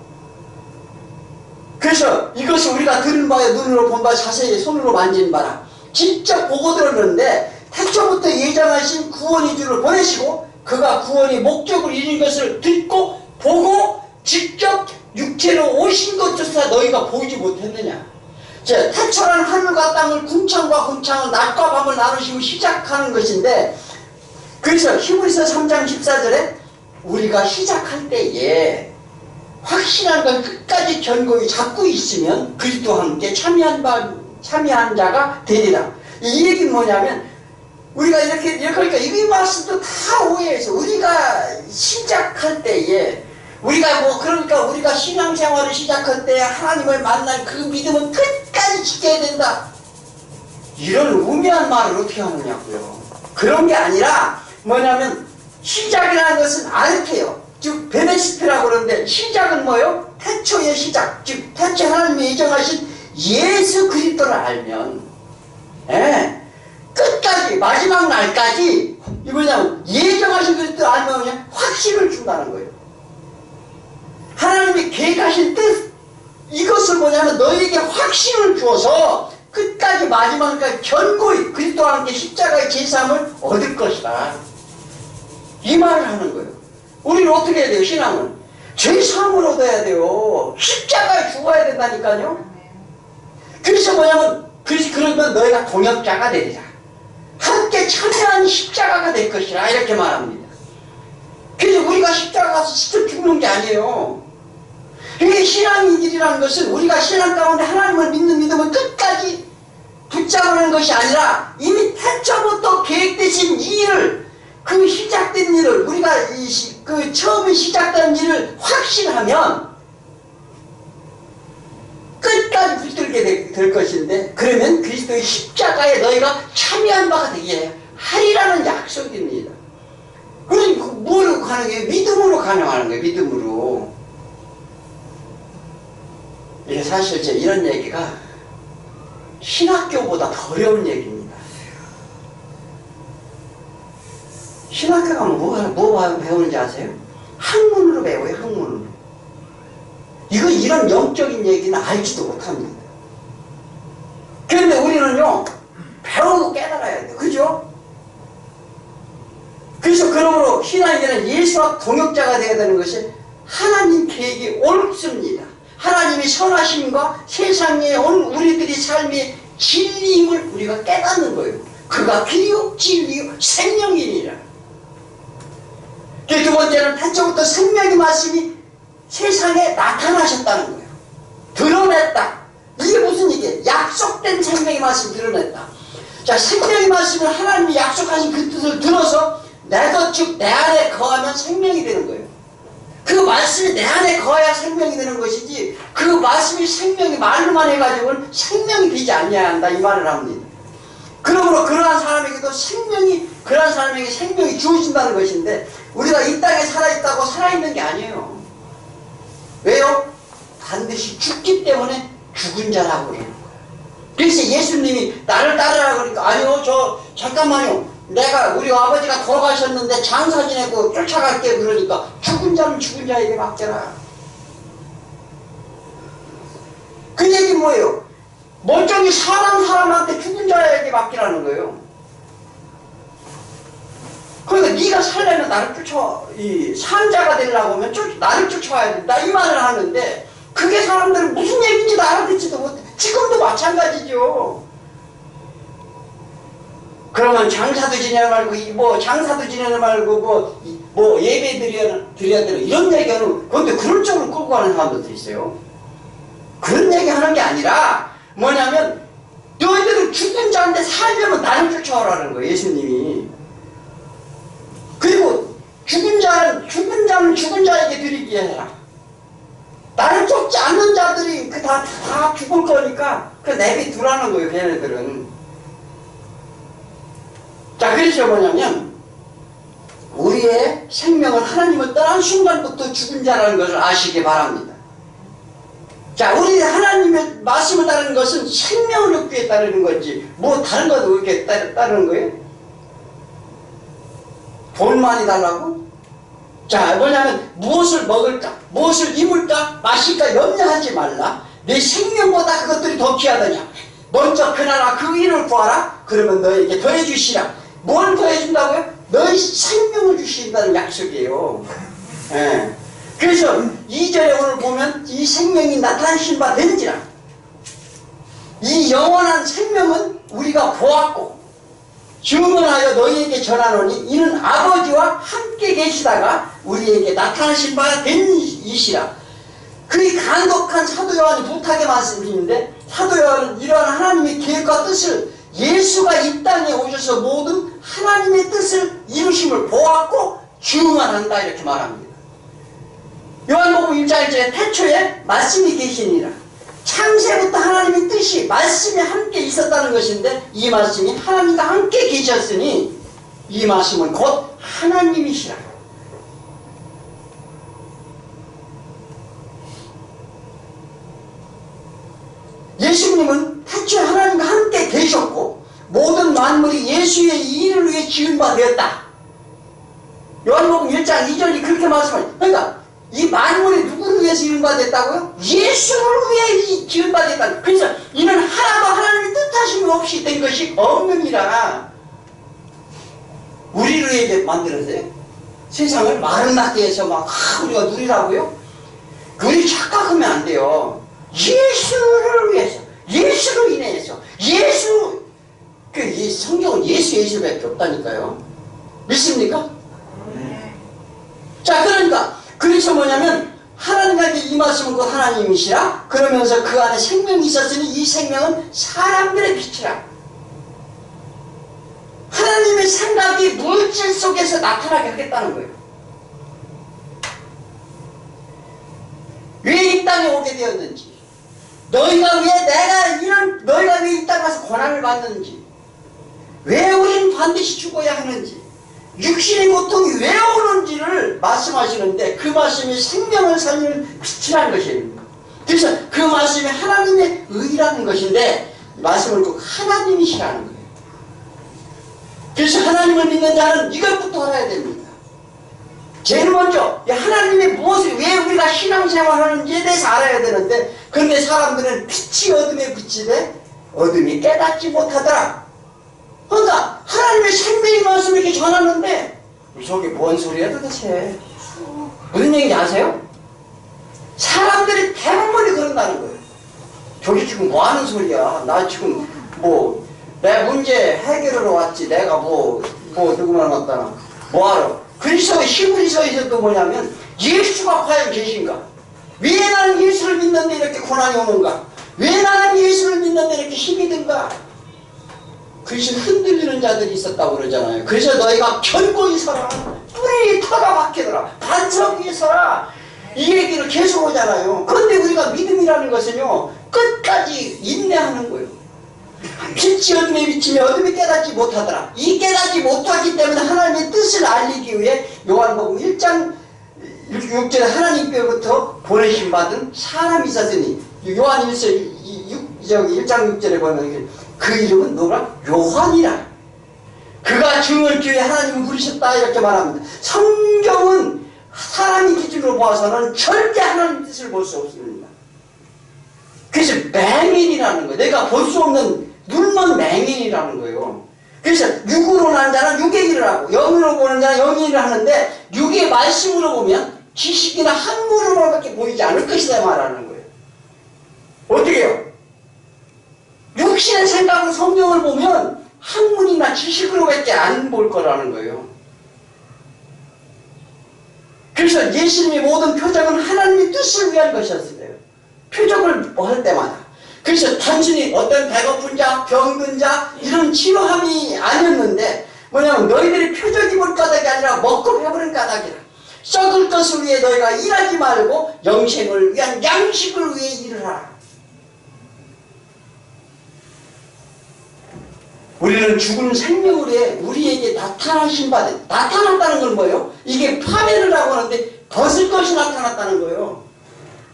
그래서 이것이 우리가 들은 바에 눈으로 본 바 자세히 손으로 만진 바라 직접 보고 들었는데, 태초부터 예정하신 구원의 주를 보내시고 그가 구원의 목적을 이룬 것을 듣고 보고 직접 육체로 오신 것조차 너희가 보이지 못했느냐. 자, 태초란 하늘과 땅을 궁창과 궁창을 낮과 밤을 나누시고 시작하는 것인데, 그래서 히브리서 3장 14절에 우리가 시작할 때에 확신한 건 끝까지 견고히 잡고 있으면 그리스도와 함께 참여한 자가 되리라. 이 얘기는 뭐냐면, 우리가 이렇게 그러니까 이 말씀도 다 오해해서 우리가 시작할 때에 그러니까 우리가 신앙생활을 시작할 때 하나님을 만날 그 믿음은 끝까지 지켜야 된다. 이런 우매한 말을 어떻게 하느냐고요. 그런 게 아니라 뭐냐면, 시작이라는 것은 아르테요. 즉 베네시트라고 그러는데, 시작은 뭐예요? 태초의 시작. 즉 태초 하나님이 예정하신 예수 그리스도를 알면, 끝까지 마지막 날까지 이 뭐냐면 예정하신 그리스도를 알면 그냥 확신을 준다는 거예요. 하나님이 계획하신 뜻, 이것을 뭐냐면 너에게 확신을 주어서 끝까지 마지막까지 견고히 그리스도와 함께 십자가의 제사함을 얻을 것이다. 이 말을 하는 거예요. 우리는 어떻게 해야 돼요? 신앙은 제사함을 얻어야 돼요. 십자가에 죽어야 된다니까요. 그래서 뭐냐면, 그러면 너희가 동역자가 되리라. 함께 참여한 십자가가 될 것이라 이렇게 말합니다. 그래서 우리가 십자가 가서 직접 죽는 게 아니에요. 이게 신앙의 길이라는 것은 우리가 신앙 가운데 하나님을 믿는 믿음을 끝까지 붙잡는 것이 아니라 이미 태초부터 계획되신 이 일을, 그 시작된 일을, 우리가 그 처음에 시작된 일을 확신하면 끝까지 붙들게 될 것인데, 그러면 그리스도의 십자가에 너희가 참여한 바가 되게 하리라는 약속입니다. 그러니 뭐로 가능해요? 믿음으로 가능하는 거예요. 믿음으로. 이게 사실 이런 얘기가 신학교보다 더 어려운 얘기입니다. 신학교 가면 뭐 배우는지 아세요? 학문으로 배워요. 학문으로. 이런 영적인 얘기는 알지도 못합니다. 그런데 우리는요, 배우고 깨달아야 돼요. 그죠? 그래서 그러므로 신앙에는 예수와 동역자가 되어야 되는 것이 하나님 계획이 옳습니다. 하나님의 선하심과 세상에 온 우리들의 삶의 진리임을 우리가 깨닫는 거예요. 그가 길이요 진리요 생명이니라. 두 번째는 태초부터 생명의 말씀이 세상에 나타나셨다는 거예요. 드러냈다. 이게 무슨 얘기예요? 약속된 생명의 말씀을 드러냈다. 자, 생명의 말씀은 하나님이 약속하신 그 뜻을 들어서 내 것 즉 내 안에 거하면 생명이 되는 거예요. 그 말씀이 내 안에 거해야 생명이 되는 것이지, 그 말씀이 생명이 말로만 해가지고는 생명이 되지 않아야 한다 이 말을 합니다. 그러므로 그러한 사람에게도 그러한 사람에게 생명이 주어진다는 것인데, 우리가 이 땅에 살아있다고 살아있는 게 아니에요. 왜요? 반드시 죽기 때문에 죽은 자라고 그러는 거예요. 그래서 예수님이 나를 따르라 그러니까, 아니요, 잠깐만요. 우리 아버지가 돌아가셨는데 장사 지내고 쫓아갈게 그러니까, 죽은 자는 죽은 자에게 맡겨라. 그 얘기 뭐예요? 멀쩡히 사람한테 죽은 자에게 맡기라는 거예요. 그러니까 네가 살려면 나를 산 자가 되려고 하면 나를 쫓아와야 된다 이 말을 하는데, 그게 사람들은 무슨 얘기인지도 알아듣지도 못해. 지금도 마찬가지죠. 그러면 장사도 지내야 말고 장사도 지내야 말고 예배 드려야 되는 이런 얘기하는, 그런데 그런 쪽으로 끌고 가는 사람들도 있어요. 그런 얘기 하는 게 아니라 뭐냐면, 너희들은 죽은 자인데 살려면 나를 쫓아오라는 거예요, 예수님이. 그리고 죽은 자는 죽은 자에게 드리게 해라. 나를 쫓지 않는 자들이 다 죽을 거니까 내비 두라는 거예요, 걔네들은. 자, 그래서 뭐냐면, 우리의 생명은 하나님을 떠난 순간부터 죽은 자라는 것을 아시기 바랍니다. 자, 우리 하나님의 말씀을 따르는 것은 생명을 얻기 위해 따르는 거지, 다른 것도 이렇게 따르는 거예요? 돈 많이 달라고? 자, 뭐냐면, 무엇을 먹을까, 무엇을 입을까, 마실까 염려하지 말라. 내 생명보다 그것들이 더 귀하더냐. 먼저 그나라 그 일을 구하라. 그러면 너에게 더해주시라. 뭘 더해준다고요? 너의 생명을 주신다는 약속이에요. 예. 그래서 2절에 오늘 보면, 이 생명이 나타나신 바 된지라. 이 영원한 생명은 우리가 보았고 증언하여 너희에게 전하노니, 이는 아버지와 함께 계시다가 우리에게 나타나신 바 된 이시라. 그 간독한 사도 요한이 부탁의 말씀인데, 사도 요한은 이러한 하나님의 계획과 뜻을, 예수가 이 땅에 오셔서 모든 하나님의 뜻을 이루심을 보았고 증언한다 이렇게 말합니다. 요한복음 1장 1절에 태초에 말씀이 계시니라. 창세부터 하나님의 뜻이, 말씀이 함께 있었다는 것인데, 이 말씀이 하나님과 함께 계셨으니 이 말씀은 곧 하나님이시라. 예수님은 태초에 하나님과 함께 계셨고 모든 만물이 예수의 일을 위해 지은 바 되었다. 요한복음 1장 2절이 그렇게 말씀해요. 그러니까 이 만물이 누구를 위해서 지은 바 됐다고요? 예수를 위해 지은 바 됐다. 그래서 이는 하나도 하나님의 뜻하심이 없이 된 것이 없느니라. 우리를 위해 만들었어요. 세상을 마른 낙지에서 우리가 누리라고요? 우리 착각하면 안 돼요. 예수를 위해서, 예수로 인해서, 이 성경은 예수밖에 없다니까요. 믿습니까? 자, 그래서 뭐냐면, 하나님에게 이 말씀은 곧 하나님이시라. 그러면서 그 안에 생명이 있었으니 이 생명은 사람들의 빛이라. 하나님의 생각이 물질 속에서 나타나게 하겠다는 거예요. 왜 이 땅에 오게 되었는지, 너희가 왜 이 땅에 와서 고난을 받는지, 왜 우리는 반드시 죽어야 하는지, 육신의 고통이 왜 오는지를 말씀하시는데, 그 말씀이 생명을 살리는 빛이라는 것이에요. 그래서 그 말씀이 하나님의 의라는 것인데, 말씀을 꼭 하나님이시라는 거예요. 그래서 하나님을 믿는 자는 이것부터 알아야 됩니다. 제일 먼저 하나님의 왜 우리가 신앙생활을 하는지에 대해서 알아야 되는데, 그런데 사람들은 빛이 어둠에 비치되 어둠이 깨닫지 못하더라. 그러니까 하나님의 생명의 말씀을 이렇게 전하는데, 저게 뭔 소리야 도대체? 무슨 얘기인지 아세요? 사람들이 대부분이 그런다는 거예요. 저게 지금 뭐 하는 소리야? 나 지금 내 문제 해결하러 왔지. 내가 누구만 왔다나 뭐하러? 그리스도의 히브리서에서도 뭐냐면, 예수가 과연 계신가? 왜 나는 예수를 믿는데 이렇게 고난이 오는가? 왜 나는 예수를 믿는데 이렇게 힘이 든가? 그래서 흔들리는 자들이 있었다고 그러잖아요. 그래서 너희가 견고히 서라. 뿌리 터가 박히더라. 반석 위에 서라. 이 얘기를 계속 하잖아요. 그런데 우리가 믿음이라는 것은요, 끝까지 인내하는 거예요. 빛이 빛이 어둠에 비치며 어둠이 깨닫지 못하더라. 이 깨닫지 못하기 때문에 하나님의 뜻을 알리기 위해 요한복음 1장 6절에 하나님께로부터 보내심 받은 사람이 있었으니 요한 1장 6절에 보면 그 이름은 누구라? 요한이라. 그가 증언을 기회 하나님을 부르셨다 이렇게 말합니다. 성경은 사람의 기준으로 봐서는 절대 하나님의 뜻을 볼 수 없습니다. 그래서 맹인이라는 거예요. 내가 볼 수 없는 눈먼 맹인이라는 거예요. 그래서 육으로 난 자는 육의 일을 하고 영으로 보는 자는 영의 일을 하는데 육의 말씀으로 보면 지식이나 학문으로밖에 보이지 않을 것이다 말하는 거예요. 어떻게 해요? 육신의 생각으로 성경을 보면 학문이나 지식으로밖에 안 볼 거라는 거예요. 그래서 예수님의 모든 표적은 하나님의 뜻을 위한 것이었어요. 표적을 할 때마다. 그래서 단순히 어떤 배고픈 자, 병든 자 이런 치료함이 아니었는데 뭐냐면 너희들이 표적이 볼 까닭이 아니라 먹고 배부른 까닭이라. 썩을 것을 위해 너희가 일하지 말고 영생을 위한 양식을 위해 일을 하라. 우리는 죽은 생명을 위해 우리에게 나타나신 바된 나타났다는 건 뭐예요? 이게 파멸을 하고 하는데 벗을 것이 나타났다는 거예요.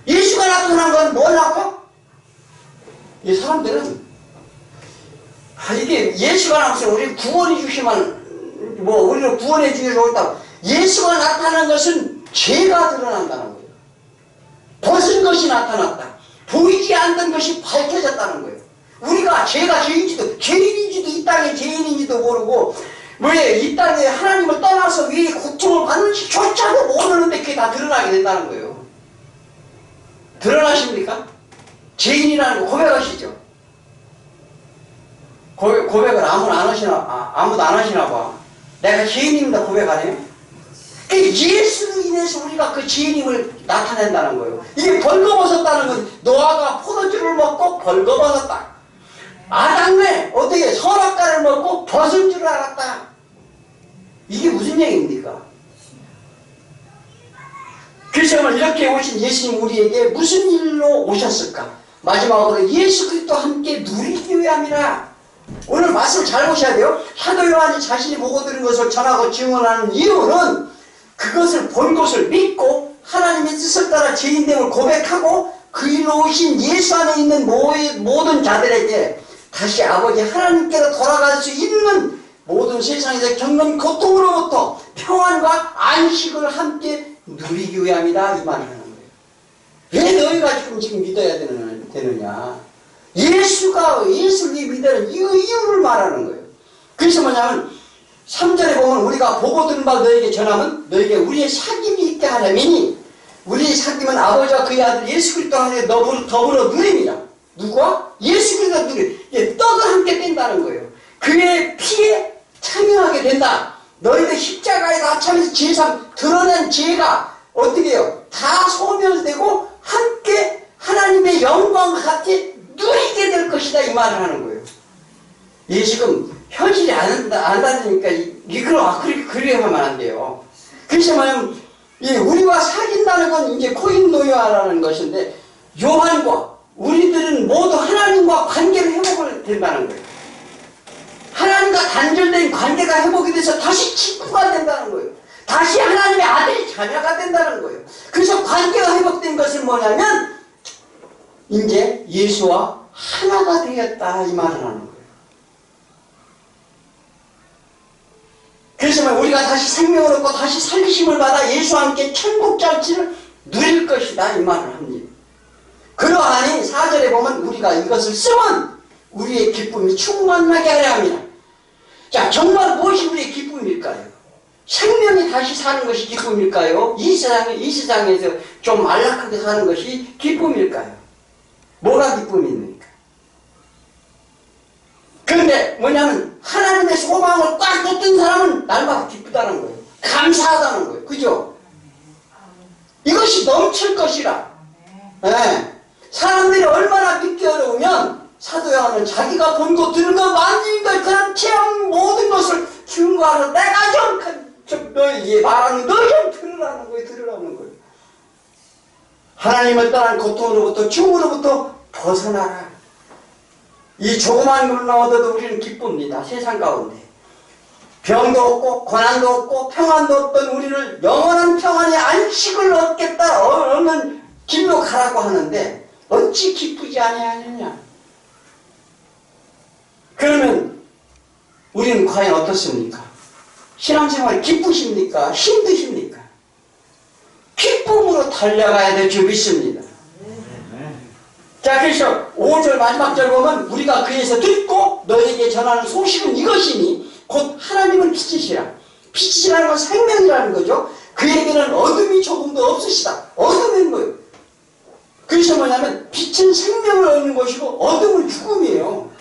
예수가 나타난 건 뭐냐고? 이 사람들은 이게 예수가 나와서 우리 구원해 주시면 우리를 구원해 주기로 했다고. 예수가 나타난 것은 죄가 드러난다는 거예요. 벗은 것이 나타났다. 보이지 않던 것이 밝혀졌다는 거예요. 우리가 죄가 죄인인지도 이 땅의 죄인인지도 모르고 왜 이 땅에 하나님을 떠나서 왜 고통을 받는지조차도 모르는데 그게 다 드러나게 된다는 거예요. 드러나십니까? 죄인이라는 거 고백하시죠? 고백을 아무도 안 하시나 봐. 내가 죄인입니다 고백 안 해요? 예수로 인해서 우리가 그 죄인임을 나타낸다는 거예요. 이게 벌거벗었다는 건 노아가 포도주를 먹고 벌거벗었다. 아담은 어떻게 선악과를 먹고 벗은 줄 알았다. 이게 무슨 얘기입니까? 그래서 이렇게 오신 예수님 우리에게 무슨 일로 오셨을까? 마지막으로 예수 그리스도와 함께 누리기 위함이라. 오늘 말씀 잘 보셔야 돼요. 사도 요한이 자신이 보고 들은 것을 전하고 증언하는 이유는 그것을 본 것을 믿고 하나님의 뜻을 따라 죄인됨을 고백하고 그 일로 오신 예수 안에 있는 모든 자들에게 다시 아버지 하나님께로 돌아갈 수 있는 모든 세상에서 겪는 고통으로부터 평안과 안식을 함께 누리기 위함이다 이 말을 하는 거예요. 왜 너희가 지금 믿어야 되느냐? 예수를 믿으는 이유를 말하는 거예요. 그래서 뭐냐면 3절에 보면 우리가 보고 들은 바 너에게 전하면 너에게 우리의 사귐이 있게 하려니 우리의 사귐은 아버지와 그의 아들 예수 그리스도 안에 더불어 누림이라. 누구와? 예수 그리스도 누림. 떡을 함께 뗀다는 거예요. 그의 피에 참여하게 된다. 너희들 십자가에 나참에서 죄상 드러낸 죄가 어떻게 해요? 다 소멸되고 함께 하나님의 영광과 같이 누리게 될 것이다 이 말을 하는 거예요. 이게 지금 현실이 안 닿으니까 그렇게 하면 안 돼요. 그래서 뭐냐면 우리와 사귄다는 건 이제 코인노요아라는 것인데 요한과 우리들은 모두 하나님과 관계를 회복을 된다는 거예요. 하나님과 단절된 관계가 회복이 돼서 다시 친구가 된다는 거예요. 다시 하나님의 아들이 자녀가 된다는 거예요. 그래서 관계가 회복된 것은 뭐냐면 이제 예수와 하나가 되었다 이 말을 하는 거예요. 그래서 우리가 다시 생명을 얻고 다시 살리심을 받아 예수와 함께 천국 잔치를 누릴 것이다 이 말을 합니다. 그러하니 4절에 보면 우리가 이것을 쓰면 우리의 기쁨이 충만하게 하려 합니다. 자, 정말 무엇이 우리의 기쁨일까요? 생명이 다시 사는 것이 기쁨일까요? 이 세상에서 좀 안락하게 사는 것이 기쁨일까요? 뭐가 기쁨입니까? 그런데 뭐냐면 하나님의 소망을 꽉 붙든 사람은 날마다 기쁘다는 거예요. 감사하다는 거예요. 그죠? 이것이 넘칠 것이라. 네. 사람들이 얼마나 믿기 어려우면 사도 요한은 자기가 본 것, 들은 것, 만진 것, 그런 체험 모든 것을 증거하는 내가 좀 너희 말하는 너 좀 들으라는 거예요. 하나님을 떠난 고통으로부터 죽음으로부터 벗어나라. 이 조그만 물로 얻어도 우리는 기쁩니다. 세상 가운데. 병도 없고 고난도 없고 평안도 없던 우리를 영원한 평안의 안식을 얻겠다 얻는 길로 가라고 하는데 어찌 기쁘지 아니하느냐. 그러면 우리는 과연 어떻습니까? 신앙생활 기쁘십니까? 힘드십니까? 기쁨으로 달려가야 될 줄 믿습니다. 자, 그래서 5절 마지막 절 보면 우리가 그에서 듣고 너에게 전하는 소식은 이것이니 곧 하나님은 빛이시라. 빛이시라는 건 생명이라는 거죠. 그에게는 어둠이 조금도 없으시다. 어둠은 뭐예요? 그래서 뭐냐면 빛은 생명을 얻는 것이고 어둠은 죽음이에요.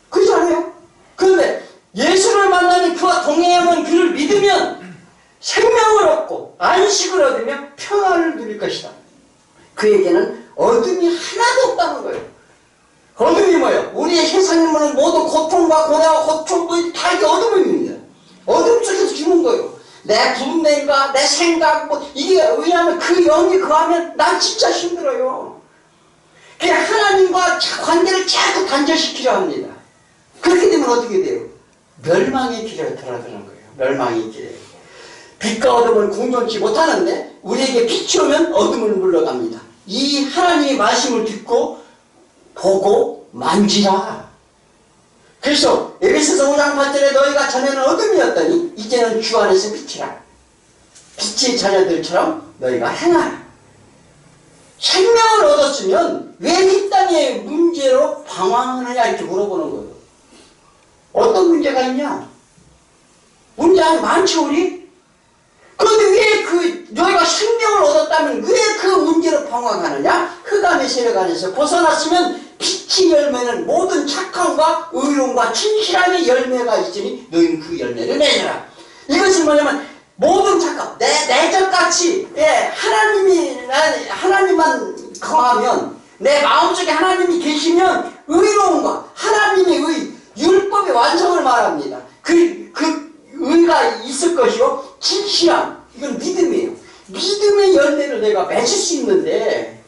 그렇지 않아요? 그런데 예수를 만나면 그와 동행하면 그를 믿으면 생명을 얻고 안식을 얻으며 평안을 누릴 것이다. 그에게는 어둠이 하나도 없다는 거예요. 어둠이 뭐예요? 우리의 세상에는 모두 고통과 고뇌와 고통, 다 이게 어둠입니다. 어둠 속에서 죽는 거예요. 내 분냄과 내 생각, 이게 왜냐하면 그 영이 거하면 난 진짜 힘들어요. 그냥 하나님과 관계를 자꾸 단절시키려 합니다. 그렇게 되면 어떻게 돼요? 멸망의 길에 들어가는 거예요. 멸망의 길에. 빛과 어둠을 공존치 못하는데 우리에게 빛이 오면 어둠을 물러갑니다. 이 하나님의 말씀을 듣고 보고 만지라. 그래서 에베소서 5장 8절에 너희가 전에는 어둠이었더니 이제는 주 안에서 빛이라. 빛의 자녀들처럼 너희가 행하라. 생명을 얻었으면 왜 이 땅의 문제로 방황하느냐 이렇게 물어보는 거예요. 어떤 문제가 있냐? 문제가 많죠 우리? 그런데 왜 너희가 생명을 얻었다면 왜 그 문제로 방황하느냐? 흑암의 세력 안에서 벗어났으면 빛의 열매는 모든 착함과 의로움과 진실함의 열매가 있으니 너희는 그 열매를 맺으라. 이것은 뭐냐면 모든 착함, 내 내적같이 하나님만 거하면 내 마음속에 하나님이 계시면 의로움과 하나님의 율법의 완성을 말합니다. 그 의가 있을 것이요 진실함, 이건 믿음이에요. 믿음의 열매를 내가 맺을 수 있는데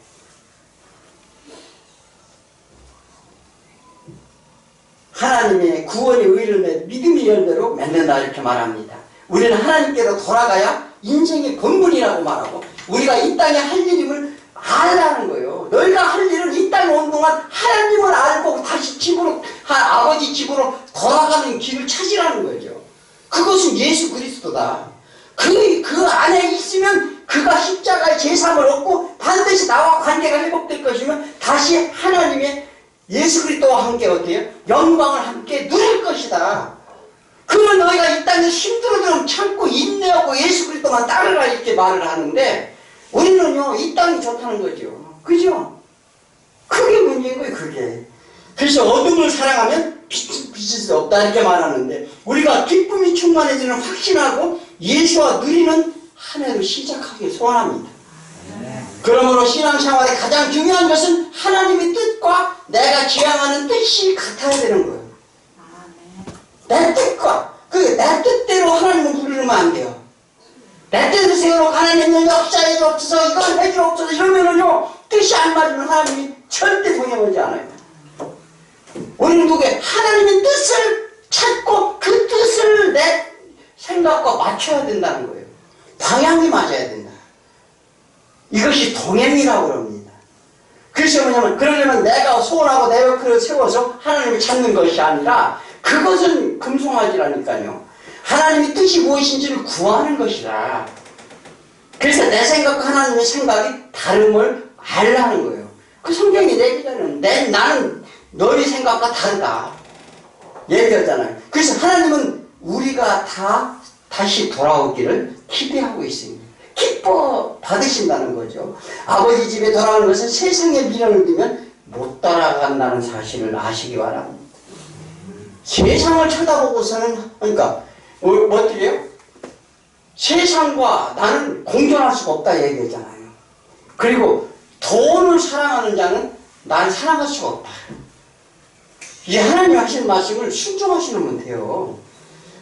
하나님의 구원의 의를 믿음의 열매로 맺는다 이렇게 말합니다. 우리는 하나님께로 돌아가야 인생의 본분이라고 말하고 우리가 이 땅에 할 일임을 알라는 거예요. 너희가 할 일은 이 땅에 온 동안 하나님을 알고 다시 집으로 아버지 집으로 돌아가는 길을 찾으라는 거죠. 그것은 예수 그리스도다. 그 안에 있으면 그가 십자가의 제삼을 얻고 반드시 나와 관계가 회복될 것이면 다시 하나님의 예수 그리스도와 함께 어때요? 영광을 함께 누릴 것이다. 그러면 너희가 이 땅에 힘들어도 참고 인내하고 예수 그리스도만 따르라 이렇게 말을 하는데 우리는요 이 땅이 좋다는 거죠. 그죠? 그게 문제인 거예요. 그게. 그래서 어둠을 사랑하면 빛을 비칠 수 없다 이렇게 말하는데 우리가 기쁨이 충만해지는 확신하고 예수와 누리는 한 해를 시작하길 소원합니다. 그러므로 신앙생활의 가장 중요한 것은 하나님의 뜻과 내가 지향하는 뜻이 같아야 되는 거예요. 내 뜻과 내 뜻대로 하나님을 부르면 안 돼요. 내 뜻을 세우고 하나님은 역사해 주옵소서 이걸 해 주옵소서 이러면은요 뜻이 안 맞으면 하나님이 절대 동행하지 않아요. 우리는 누구에 하나님의 뜻을 찾고 그 뜻을 내 생각과 맞춰야 된다는 거예요. 방향이 맞아야 된다. 이것이 동행이라고 그럽니다. 그래서 뭐냐면 그러려면 내가 소원하고 내 역할을 세워서 하나님을 찾는 것이 아니라 그것은 금송아지라니까요. 하나님의 뜻이 무엇인지를 구하는 것이라. 그래서 내 생각과 하나님의 생각이 다름을 알라는 거예요. 그 성경이 얘기하는 나는 너희 생각과 다르다 얘기하잖아요. 그래서 하나님은 우리가 다시 돌아오기를 기대하고 있습니다. 기뻐 받으신다는 거죠. 아버지 집에 돌아가는 것은 세상에 미련을 두면 못 따라간다는 사실을 아시기 바랍니다. 세상을 쳐다보고서는 그러니까 어떻게 해요? 세상과 나는 공존할 수가 없다 얘기하잖아요. 그리고 돈을 사랑하는 자는 나를 사랑할 수가 없다. 이 하나님 하신 말씀을 순종하시면 돼요.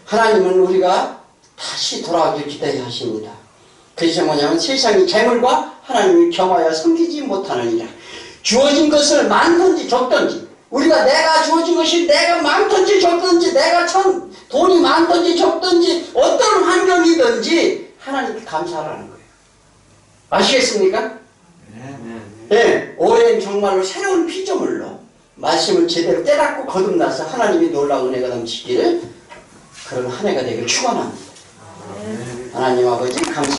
하나님은 우리가 다시 돌아오길 기대하십니다. 그래서 뭐냐면 세상이 재물과 하나님을 겸하여 섬기지 못하느니라. 주어진 것을 많든지 적든지 우리가 내가 주어진 것이 내가 많든지 적든지 내가 돈이 많든지 적든지 어떤 환경이든지 하나님께 감사하라는 거예요. 아시겠습니까? 네, 올해는 정말로 새로운 피조물로 말씀을 제대로 깨닫고 거듭나서 하나님이 놀라운 은혜가 넘치기를 그런 한 해가 되길 축원합니다. 하나님 아버지 감사